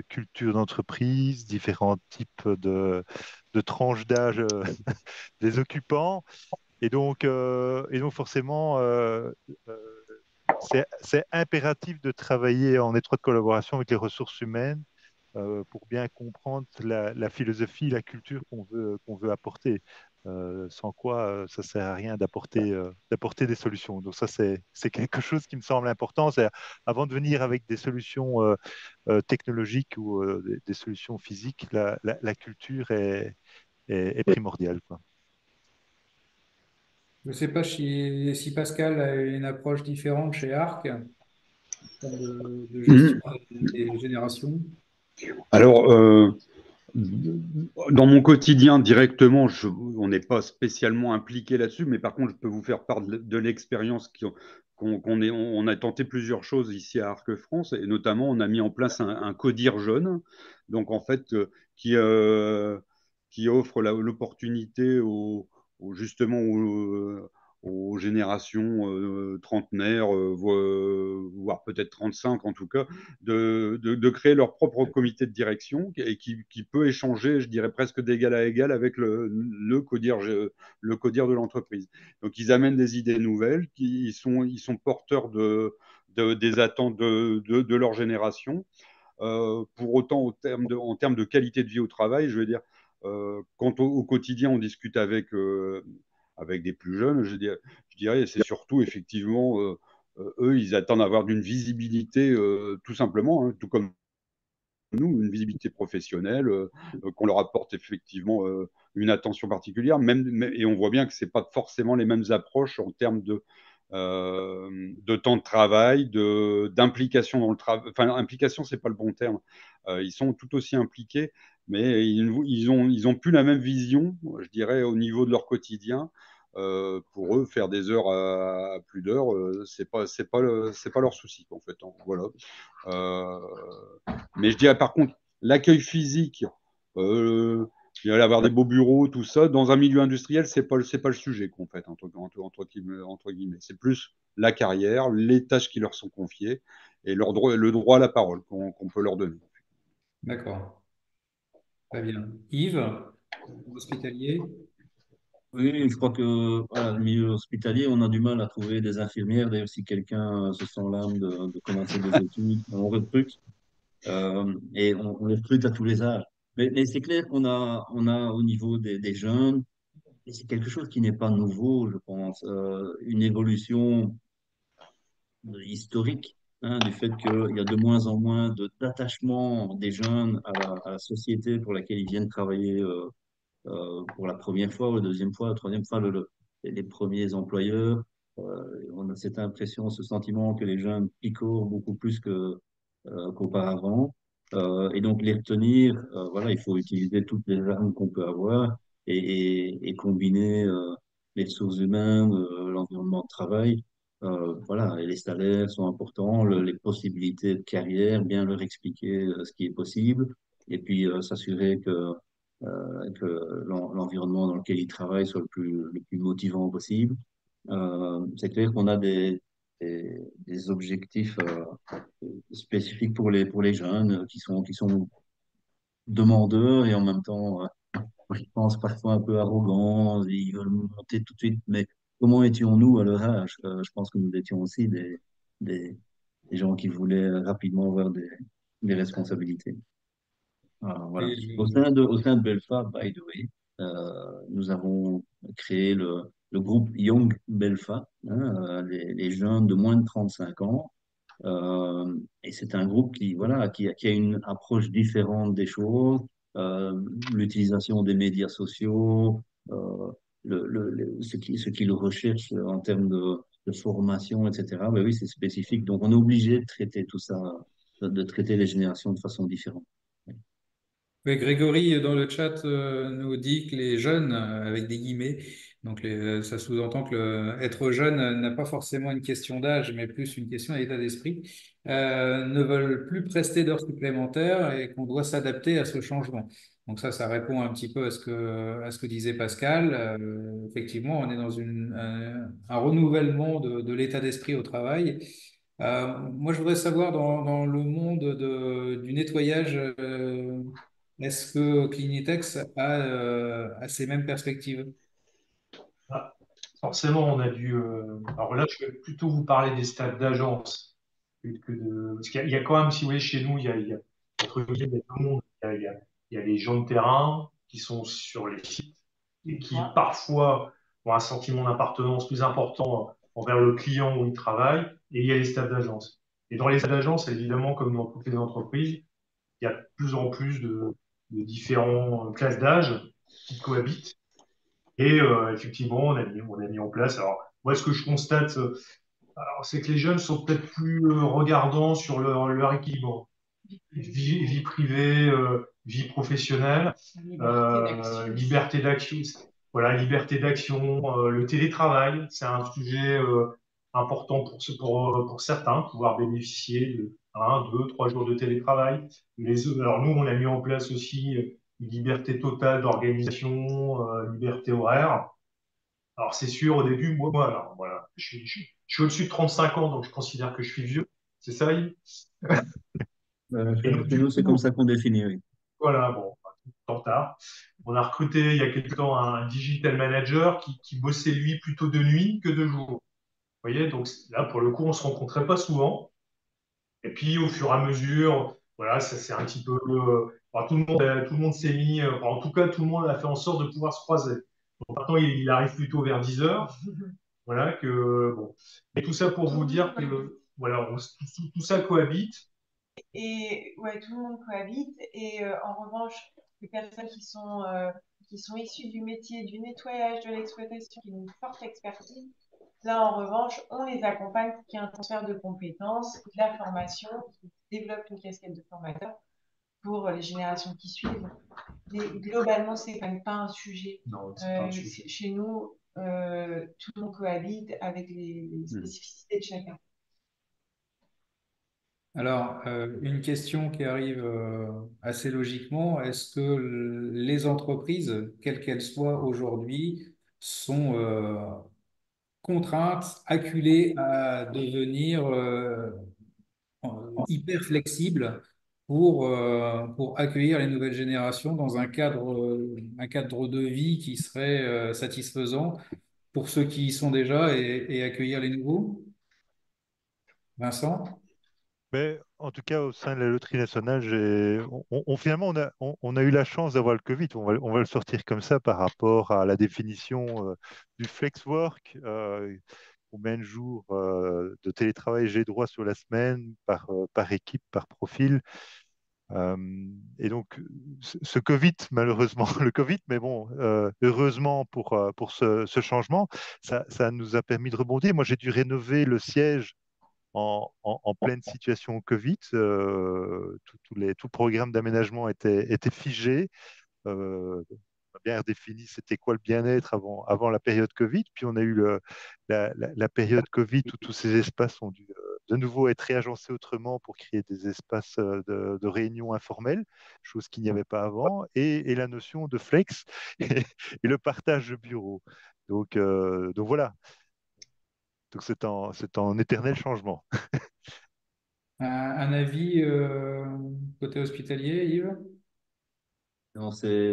cultures d'entreprise, différents types de tranches d'âge des occupants. Et donc forcément, euh, c'est impératif de travailler en étroite collaboration avec les ressources humaines pour bien comprendre la philosophie, la culture qu'on veut apporter. Sans quoi, ça ne sert à rien d'apporter des solutions. Donc ça, c'est quelque chose qui me semble important. C'est avant de venir avec des solutions technologiques ou des solutions physiques, la culture est primordiale, quoi. Je ne sais pas si Pascal a une approche différente chez Arc de gestion Mhm. des générations. Alors, dans mon quotidien, directement, on n'est pas spécialement impliqué là-dessus, mais par contre, je peux vous faire part de l'expérience on a tenté plusieurs choses ici à Arc France, et notamment, on a mis en place un codir jeune, donc en fait, qui offre l'opportunité justement aux générations trentenaires, voire peut-être 35 en tout cas, de créer leur propre comité de direction et qui peut échanger, je dirais presque d'égal à égal avec le codir de l'entreprise. Donc ils amènent des idées nouvelles, ils sont porteurs des attentes de leur génération. Pour autant, en termes de qualité de vie au travail, je veux dire, quand au quotidien on discute avec des plus jeunes, je dirais c'est surtout effectivement eux, ils attendent d'avoir d'une visibilité tout simplement, hein, tout comme nous, une visibilité professionnelle, qu'on leur apporte effectivement une attention particulière, et on voit bien que c'est pas forcément les mêmes approches en termes de temps de travail, d'implication dans le travail. Enfin, implication, c'est pas le bon terme. Ils sont tout aussi impliqués, mais ils ont plus la même vision, je dirais, au niveau de leur quotidien. Pour eux, faire des heures à plus d'heures, c'est pas leur souci en fait, hein. Voilà. Euh, mais je dirais par contre, l'accueil physique, euh, il va y avoir des beaux bureaux, tout ça. Dans un milieu industriel, c'est pas le sujet, en fait, entre guillemets. C'est plus la carrière, les tâches qui leur sont confiées et le droit à la parole qu'on peut leur donner. D'accord, très bien. Yves, hospitalier? Oui, je crois que voilà, le milieu hospitalier, on a du mal à trouver des infirmières. D'ailleurs, si quelqu'un se sent l'âme de commencer des études, on recrute. Et on les recrute à tous les âges. Mais c'est clair qu'on a au niveau des jeunes, et c'est quelque chose qui n'est pas nouveau, je pense, une évolution historique, hein, du fait qu'il y a de moins en moins d'attachement des jeunes à la société pour laquelle ils viennent travailler pour la première fois, ou la deuxième fois, la troisième fois, les premiers employeurs. On a cette impression, ce sentiment que les jeunes picorent beaucoup plus qu'auparavant. Et donc les retenir, voilà, il faut utiliser toutes les armes qu'on peut avoir et combiner les ressources humaines, l'environnement de travail. Voilà, et les salaires sont importants, les possibilités de carrière, bien leur expliquer ce qui est possible, et puis s'assurer que l'environnement dans lequel ils travaillent soit le plus motivant possible. C'est clair qu'on a des objectifs spécifiques pour les jeunes qui sont demandeurs et en même temps, je pense, parfois un peu arrogants. Ils veulent monter tout de suite. Mais comment étions-nous à leur âge? Je pense que nous étions aussi des, des gens qui voulaient rapidement avoir des responsabilités. Voilà. Et Au sein de Belfa, by the way, nous avons créé le groupe Young Belfa, hein, les jeunes de moins de 35 ans. Et c'est un groupe qui, voilà, qui a une approche différente des choses, l'utilisation des médias sociaux, ce qu'ils recherchent en termes de formation, etc. Ben oui, c'est spécifique. Donc, on est obligé de traiter tout ça, de traiter les générations de façon différente. Oui, Grégory, dans le chat, nous dit que les jeunes, avec des guillemets, donc ça sous-entend que être jeune n'a pas forcément une question d'âge, mais plus une question d'état d'esprit, ne veulent plus prester d'heures supplémentaires et qu'on doit s'adapter à ce changement. Donc ça répond un petit peu à ce que disait Pascal. Effectivement, on est dans un renouvellement de l'état d'esprit au travail. Moi, je voudrais savoir dans le monde du nettoyage, est-ce que Clinitex a ces mêmes perspectives? Ah, forcément, on a dû. Alors là, je vais plutôt vous parler des stades d'agence parce qu'il y a quand même, si vous voulez, chez nous, entre guillemets, il y a tout le monde. Il y a les gens de terrain qui sont sur les sites et qui parfois ont un sentiment d'appartenance plus important envers le client où ils travaillent. Et il y a les stades d'agence. Et dans les stades d'agence, évidemment, comme dans toutes les entreprises, il y a de plus en plus de différentes classes d'âge qui cohabitent. Et effectivement, on a mis en place. Alors, moi, ce que je constate, alors, c'est que les jeunes sont peut-être plus regardants sur leur équilibre. Vie privée, vie professionnelle, liberté d'action. Voilà, liberté d'action, le télétravail, c'est un sujet important pour certains, pouvoir bénéficier de 1, 2, 3 jours de télétravail. Alors nous, on a mis en place aussi une liberté totale d'organisation, liberté horaire. Alors c'est sûr, au début, moi alors, voilà, je suis au-dessus de 35 ans, donc je considère que je suis vieux. C'est ça, Yves. Et donc, Chez du nous, c'est comme coup, ça qu'on définit, oui. voilà, bon, en retard. On a recruté il y a quelque temps un digital manager qui bossait lui plutôt de nuit que de jour. Vous voyez, donc là, pour le coup, on se rencontrait pas souvent. Et puis, au fur et à mesure, voilà, ça c'est un petit peu. Enfin, tout le monde s'est mis. Enfin, en tout cas, tout le monde a fait en sorte de pouvoir se croiser. Donc, maintenant, il arrive plutôt vers 10 heures. Voilà, que. Bon. Et tout ça pour vous dire que. Voilà, tout ça cohabite. Et ouais, tout le monde cohabite. Et en revanche, les personnes qui sont issues du métier du nettoyage, de l'exploitation, qui ont une forte expertise, là, en revanche, on les accompagne pour qu'il y ait un transfert de compétences, de la formation, qui développe une casquette de formateur pour les générations qui suivent. Mais globalement, c'est quand même pas un sujet. Non, c'est pas un sujet. Chez nous, tout le monde cohabite avec les spécificités de chacun. Alors, une question qui arrive assez logiquement, est-ce que les entreprises, quelles qu'elles soient aujourd'hui, sont contraintes, acculées à devenir hyper flexibles pour accueillir les nouvelles générations dans un cadre de vie qui serait satisfaisant pour ceux qui y sont déjà et accueillir les nouveaux? Vincent? Mais en tout cas, au sein de la loterie nationale, finalement, on a eu la chance d'avoir le Covid. On va le sortir comme ça par rapport à la définition du flex work. Combien de jours de télétravail j'ai droit sur la semaine par équipe, par profil. Euh, et donc, ce Covid, malheureusement, le Covid, mais bon, heureusement pour ce changement, ça nous a permis de rebondir. Moi, j'ai dû rénover le siège en pleine situation Covid. Tout programme d'aménagement était figé. On a bien redéfini c'était quoi le bien-être avant la période Covid. Puis on a eu la période Covid où tous ces espaces ont dû de nouveau être réagencés autrement pour créer des espaces de réunion informels, chose qu'il n'y avait pas avant, et la notion de flex et le partage de bureaux. Donc voilà, donc c'est en éternel changement. Un avis côté hospitalier, Yves? Non,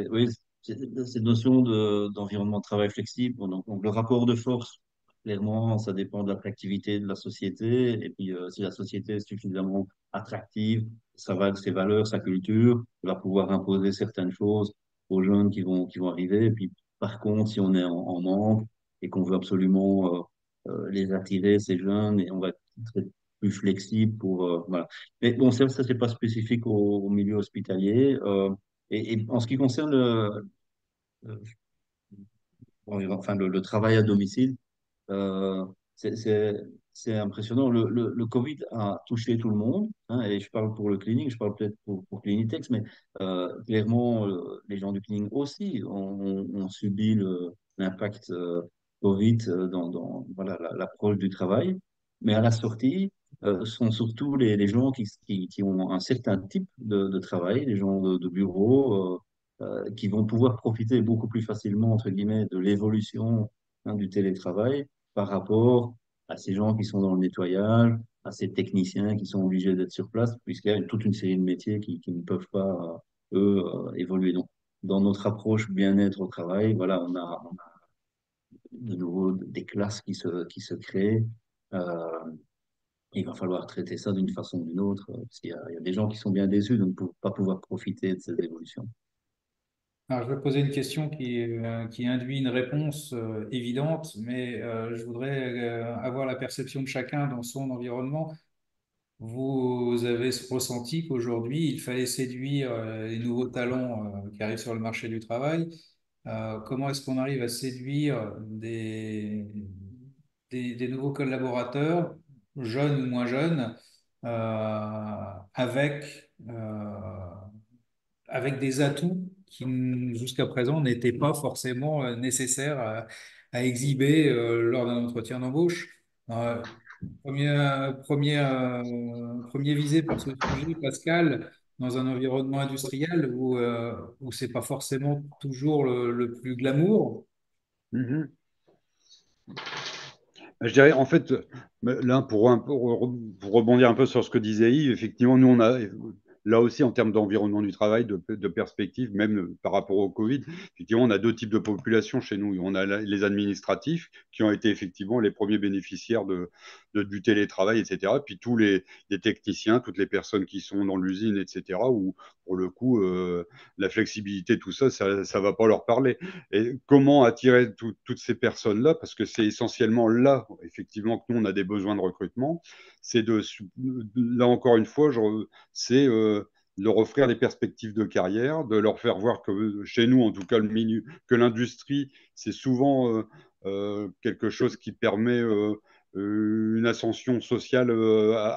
oui, cette notion d'environnement de travail flexible. Bon, donc, le rapport de force, clairement, ça dépend de l'attractivité de la société. Et puis, si la société est suffisamment attractive, ses valeurs, sa culture, elle va pouvoir imposer certaines choses aux jeunes qui vont arriver. Et puis, par contre, si on est en manque et qu'on veut absolument les attirer, ces jeunes, et on va être plus flexible voilà. Mais bon, ça, c'est pas spécifique au milieu hospitalier. Et en ce qui concerne le- le travail à domicile, euh, c'est c'est- c'est impressionnant. Le Covid a touché tout le monde, hein, et je parle pour le cleaning, je parle peut-être pour Cleanitex, mais clairement, les gens du cleaning aussi ont subi l'impact Covid voilà, l'approche du travail. Mais à la sortie, sont surtout les gens qui ont un certain type de travail, les gens de bureau, qui vont pouvoir profiter beaucoup plus facilement, entre guillemets, de l'évolution, hein, du télétravail par rapport à ces gens qui sont dans le nettoyage, à ces techniciens qui sont obligés d'être sur place, puisqu'il y a toute une série de métiers qui ne peuvent pas, eux, évoluer. Donc, dans notre approche bien-être au travail, voilà, on a de nouveau des classes qui se créent. Euh, il va falloir traiter ça d'une façon ou d'une autre, parce qu'il y a des gens qui sont bien déçus de ne pas pouvoir profiter de ces évolutions. Alors, je vais poser une question qui induit une réponse évidente, mais je voudrais avoir la perception de chacun dans son environnement. Vous avez ressenti qu'aujourd'hui, il fallait séduire les nouveaux talents qui arrivent sur le marché du travail. Comment est-ce qu'on arrive à séduire des nouveaux collaborateurs, jeunes ou moins jeunes, avec des atouts qui, jusqu'à présent, n'étaient pas forcément nécessaires à exhiber lors d'un entretien d'embauche? Euh, premier visé par ce sujet, Pascal, dans un environnement industriel où c'est pas forcément toujours le plus glamour. Mhm. Je dirais, en fait, là, pour rebondir un peu sur ce que disait Yves, effectivement, nous, là aussi, en termes d'environnement du travail, de perspective, même par rapport au Covid, effectivement, on a deux types de populations chez nous. On a les administratifs qui ont été effectivement les premiers bénéficiaires du télétravail, etc. Puis tous les techniciens, toutes les personnes qui sont dans l'usine, etc., où pour le coup, la flexibilité, tout ça, ça va pas leur parler. Et comment attirer toutes ces personnes-là? Parce que c'est essentiellement là, effectivement, que nous, on a des besoins de recrutement. C'est là encore une fois, c'est de leur offrir des perspectives de carrière, de leur faire voir que chez nous, en tout cas, que l'industrie, c'est souvent quelque chose qui permet une ascension sociale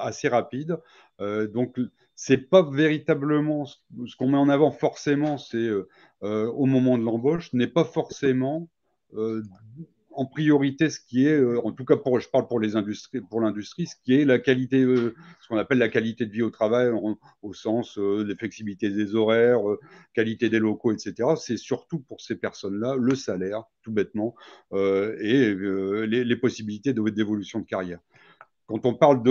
assez rapide. Donc, c'est pas véritablement ce qu'on met en avant forcément, c'est au moment de l'embauche, n'est pas forcément euh, en priorité ce qui est, en tout cas je parle pour l'industrie, ce qui est la qualité, ce qu'on appelle la qualité de vie au travail, au sens des flexibilités des horaires, qualité des locaux, etc. C'est surtout pour ces personnes-là le salaire, tout bêtement, et les possibilités d'évolution de carrière. Quand on parle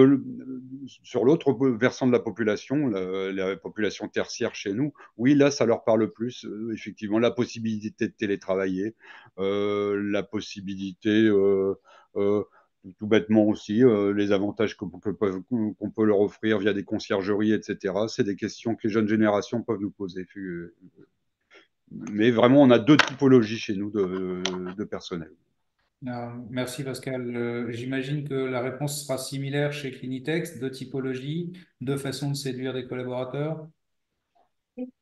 sur l'autre versant de la population, la population tertiaire chez nous, oui, là, ça leur parle plus. Effectivement, la possibilité de télétravailler, la possibilité, euh, tout bêtement aussi, les avantages qu'on peut leur offrir via des conciergeries, etc. C'est des questions que les jeunes générations peuvent nous poser. Mais vraiment, on a deux typologies chez nous de personnel. Merci Pascal. J'imagine que la réponse sera similaire chez Clinitex, deux typologies, deux façons de séduire des collaborateurs.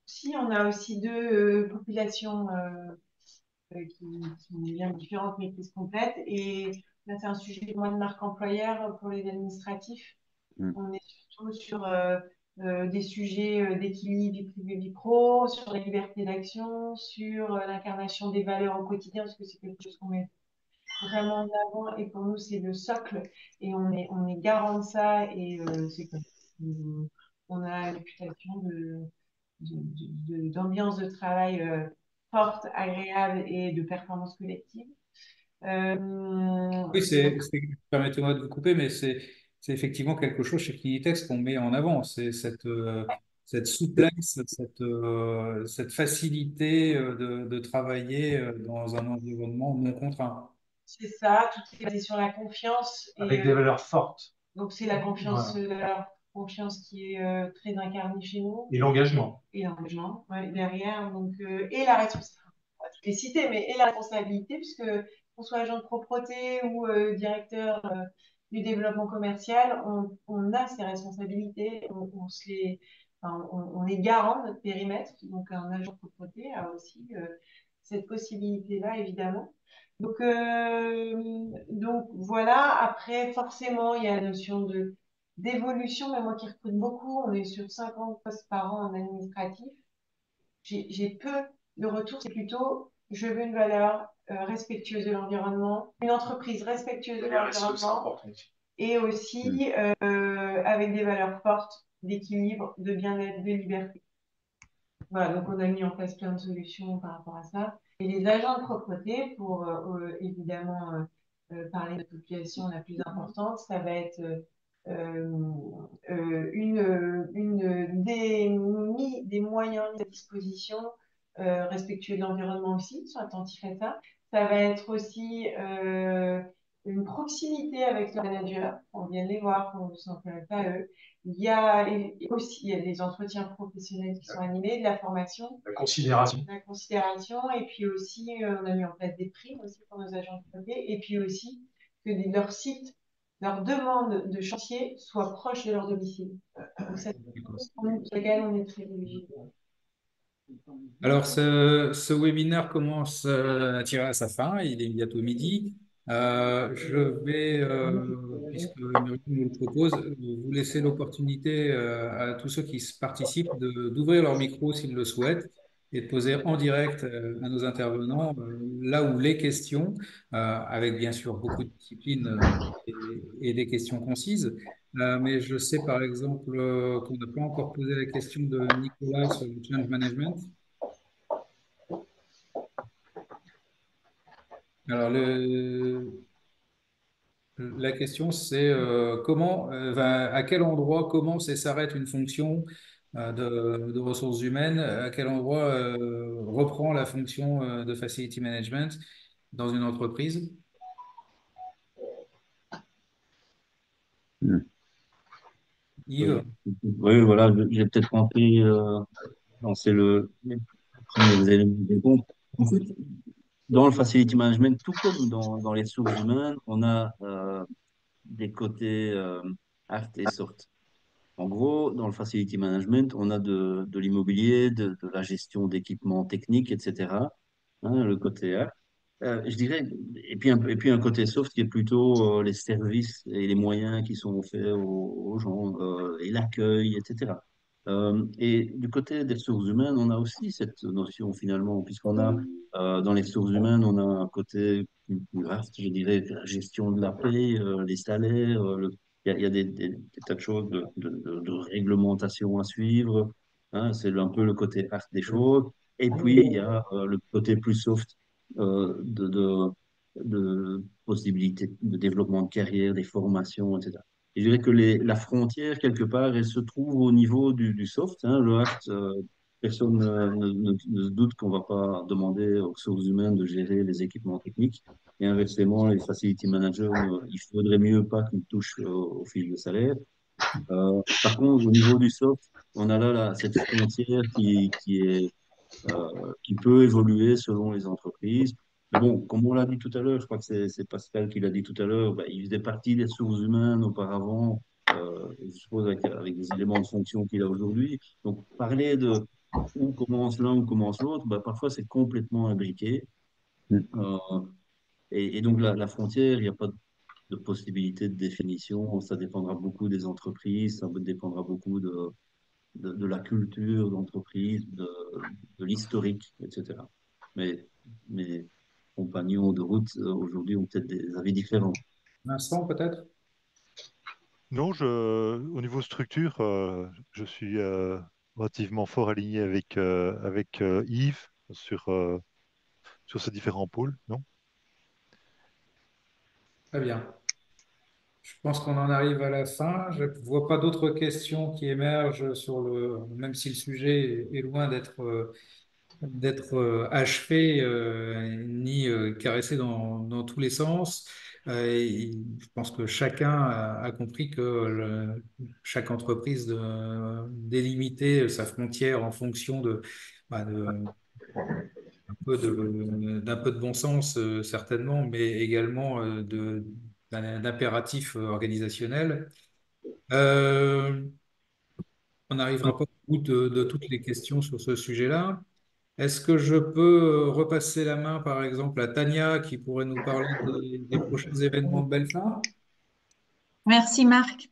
Si, on a aussi deux populations qui sont bien différentes mais qui se complètent. Et là, c'est un sujet moins de marque employeur pour les administratifs. Mm. On est surtout sur des sujets d'équilibre vie privée vie pro, sur la liberté d'action, sur l'incarnation des valeurs au quotidien, parce que c'est quelque chose qu'on met vraiment en avant et pour nous c'est le socle et on est garant de ça et c'est comme on a une réputation d'ambiance de travail forte, agréable et de performance collective. Oui, Donc, permettez-moi de vous couper, mais c'est effectivement quelque chose chez Clinitex qu'on met en avant. C'est cette souplesse, cette facilité de travailler dans un environnement non contraint. c'est ça, tout est basé sur la confiance. Avec des valeurs fortes. Donc c'est la confiance, Voilà. la confiance qui est très incarnée chez nous. Et l'engagement. Et l'engagement, ouais, derrière. Donc, et la responsabilité, pas toutes les citer, mais et la responsabilité, puisque qu'on soit agent de propreté ou directeur du développement commercial, on a ces responsabilités, on se les, enfin, on est garant de notre périmètre. Donc un agent de propreté a aussi cette possibilité-là, évidemment. Donc voilà, après, forcément, il y a la notion d'évolution, mais moi qui recrute beaucoup, on est sur 50 postes par an en administratif. J'ai peu de retours, c'est plutôt je veux une valeur respectueuse de l'environnement, une entreprise respectueuse de l'environnement et aussi avec des valeurs fortes d'équilibre, de bien-être, de liberté. Voilà, donc on a mis en place plein de solutions par rapport à ça. Et les agents de propreté, pour évidemment parler de la population la plus importante, ça va être des moyens mis à disposition respectueux de l'environnement aussi, ils sont attentifs à ça. Ça va être aussi une proximité avec le manager, on vient les voir, on ne s'en fait pas eux. Il y a des entretiens professionnels qui sont animés, de la formation, la considération, et puis aussi, on a mis en place des primes aussi pour nos agents de projet, et puis aussi que leur site, leur demande de chantier soit proche de leur domicile. Donc, c'est pour lequel on est très vigilant. Alors, ce webinaire commence à tirer à sa fin. Il est bientôt midi. Je vais, puisque Muriel nous le propose, vous laisser l'opportunité à tous ceux qui participent d'ouvrir leur micro s'ils le souhaitent et de poser en direct à nos intervenants là où les questions, avec bien sûr beaucoup de discipline et des questions concises. Mais je sais par exemple qu'on n'a pas encore posé la question de Nicolas sur le change management. Alors, la question, c'est à quel endroit commence et s'arrête une fonction de ressources humaines, à quel endroit reprend la fonction de facility management dans une entreprise? Hmm. Yves? Oui, voilà, j'ai peut-être compris, lancer les premiers éléments de réponse. En fait, dans le facility management, tout comme dans les ressources humaines, on a des côtés hard et soft. En gros, dans le facility management, on a de l'immobilier, de la gestion d'équipements techniques, etc. Hein, le côté hard. Je dirais, et puis un côté soft qui est plutôt les services et les moyens qui sont offerts aux gens, et l'accueil, etc. Et du côté des ressources humaines, on a aussi cette notion finalement, puisqu'on a dans les ressources humaines, on a un côté plus vaste, je dirais, la gestion de la paie, les salaires, il y a des tas de choses de réglementation à suivre. Hein, c'est un peu le côté hard des choses. Et puis, il y a le côté plus soft de possibilités de développement de carrière, des formations, etc. Et je dirais que la frontière, quelque part, elle se trouve au niveau du soft. Hein, le hard, personne ne se doute qu'on ne va pas demander aux ressources humaines de gérer les équipements techniques. Et inversement, les facility managers, il faudrait mieux pas qu'ils touchent au fiches de salaire. Par contre, au niveau du soft, on a là cette frontière qui peut évoluer selon les entreprises. Mais bon, comme on l'a dit tout à l'heure, je crois que c'est Pascal qui l'a dit tout à l'heure, bah, il faisait partie des ressources humaines auparavant, je suppose avec des éléments de fonction qu'il a aujourd'hui. Donc, parler de où commence l'un, où commence l'autre, bah, parfois c'est complètement imbriqué. Euh, et donc, la frontière, il n'y a pas de possibilité de définition. Ça dépendra beaucoup des entreprises, ça dépendra beaucoup de la culture d'entreprise, de l'historique, etc. Mais mes compagnons de route aujourd'hui ont peut-être des avis différents. Vincent, peut-être? Non, au niveau structure, je suis relativement fort aligné avec Yves sur ces différents pôles, non? Très bien. Je pense qu'on en arrive à la fin. Je ne vois pas d'autres questions qui émergent même si le sujet est loin d'être achevé ni caressé dans tous les sens. Je pense que chacun a compris que chaque entreprise délimitait sa frontière en fonction bah, d'un peu de bon sens, certainement, mais également d'impératifs organisationnels. Euh, on n'arrivera pas au bout de toutes les questions sur ce sujet-là. Est-ce que je peux repasser la main, par exemple, à Tania, qui pourrait nous parler des prochains événements de Belfast? Merci Marc.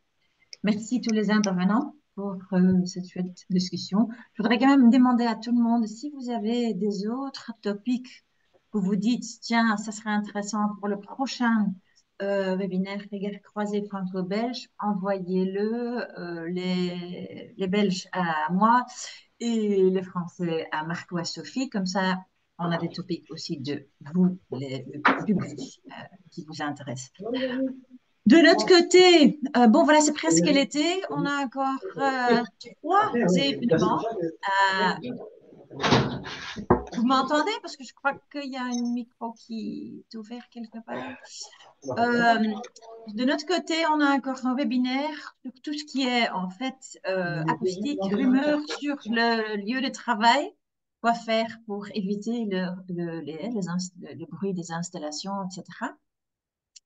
Merci tous les intervenants pour cette chouette discussion. Je voudrais quand même demander à tout le monde si vous avez des autres topics que vous dites, tiens, ça serait intéressant pour le prochain webinaire Regard croisé franco-belge, envoyez-le, les Belges à moi et les Français à Marc ou à Sophie. Comme ça, on a des topics aussi de vous, le public qui vous intéresse. De l'autre côté, bon voilà, c'est presque l'été. On a encore trois événements. Vous m'entendez? Parce que je crois qu'il y a un micro qui est ouvert quelque part. De notre côté, on a encore un webinaire sur tout ce qui est en fait acoustique, rumeur sur le lieu de travail. Quoi faire pour éviter le bruit des installations, etc.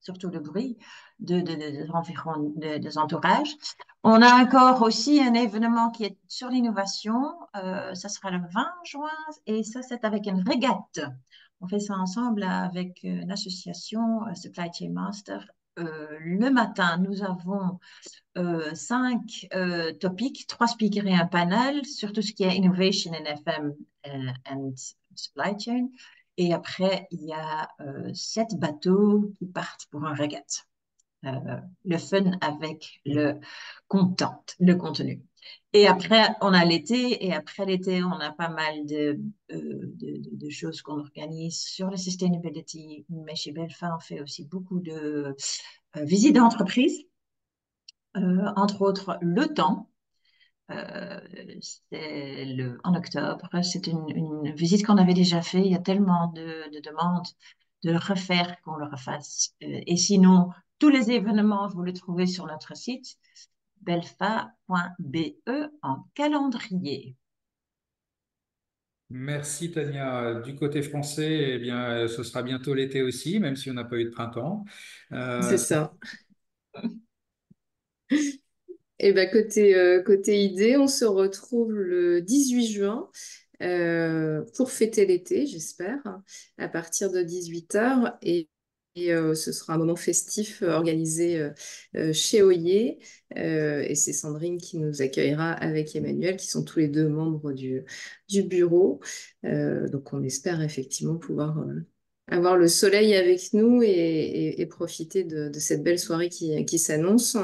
Surtout le bruit de l'environnement, des entourages. On a encore aussi un événement qui est sur l'innovation. Ça sera le 20 juin et ça, c'est avec une régate. On fait ça ensemble avec l'association Supply Chain Master. Le matin, nous avons 5 topics, 3 speakers et un panel sur tout ce qui est Innovation in FM and Supply Chain. Et après, il y a 7 bateaux qui partent pour un régate. Le fun avec le contenu. Et après, on a l'été, et après l'été, on a pas mal de choses qu'on organise sur le sustainability. Mais chez Belfa, on fait aussi beaucoup de visites d'entreprise, entre autres le temps. euh, en octobre. C'est une visite qu'on avait déjà fait. Il y a tellement de demandes de le refaire qu'on le refasse. Et sinon, tous les événements, vous les trouvez sur notre site belfa.be en calendrier. Merci Tania. Du côté français, eh bien, ce sera bientôt l'été aussi, même si on n'a pas eu de printemps. C'est Euh, ça. Et ben côté idée, on se retrouve le 18 juin pour fêter l'été, j'espère, à partir de 18 h. Et ce sera un moment festif organisé chez Oyer. Et c'est Sandrine qui nous accueillera avec Emmanuel, qui sont tous les deux membres du bureau. Donc on espère effectivement pouvoir avoir le soleil avec nous et profiter de cette belle soirée qui s'annonce.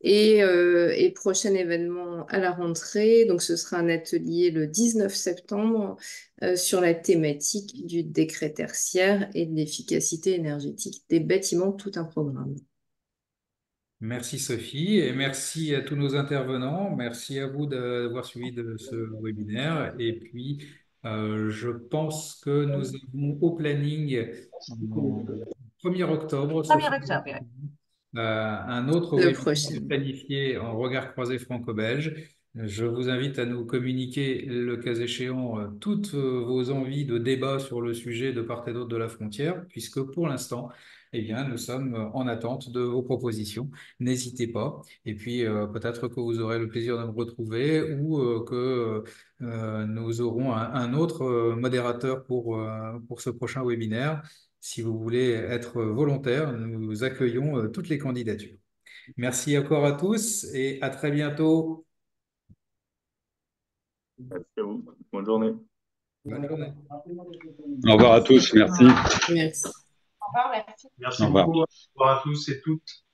Et prochain événement à la rentrée, donc ce sera un atelier le 19 septembre sur la thématique du décret tertiaire et de l'efficacité énergétique des bâtiments, tout un programme. Merci Sophie et merci à tous nos intervenants. Merci à vous d'avoir suivi de ce webinaire. Et puis, je pense que nous avons au planning en 1er octobre, 1er Sophie, octobre, oui. un autre Le webinaire prochain. planifié en regard croisé franco-belge. Je vous invite à nous communiquer, le cas échéant, toutes vos envies de débat sur le sujet de part et d'autre de la frontière, puisque pour l'instant, eh bien, nous sommes en attente de vos propositions. N'hésitez pas. Et puis, peut-être que vous aurez le plaisir de me retrouver ou que nous aurons un autre modérateur pour ce prochain webinaire. Si vous voulez être volontaire, nous accueillons toutes les candidatures. Merci encore à tous et à très bientôt. Merci à vous. Bonne journée. Bonne journée. Au revoir à tous, merci. Merci. Au revoir, merci. Merci Au revoir. beaucoup. Au revoir à tous et toutes.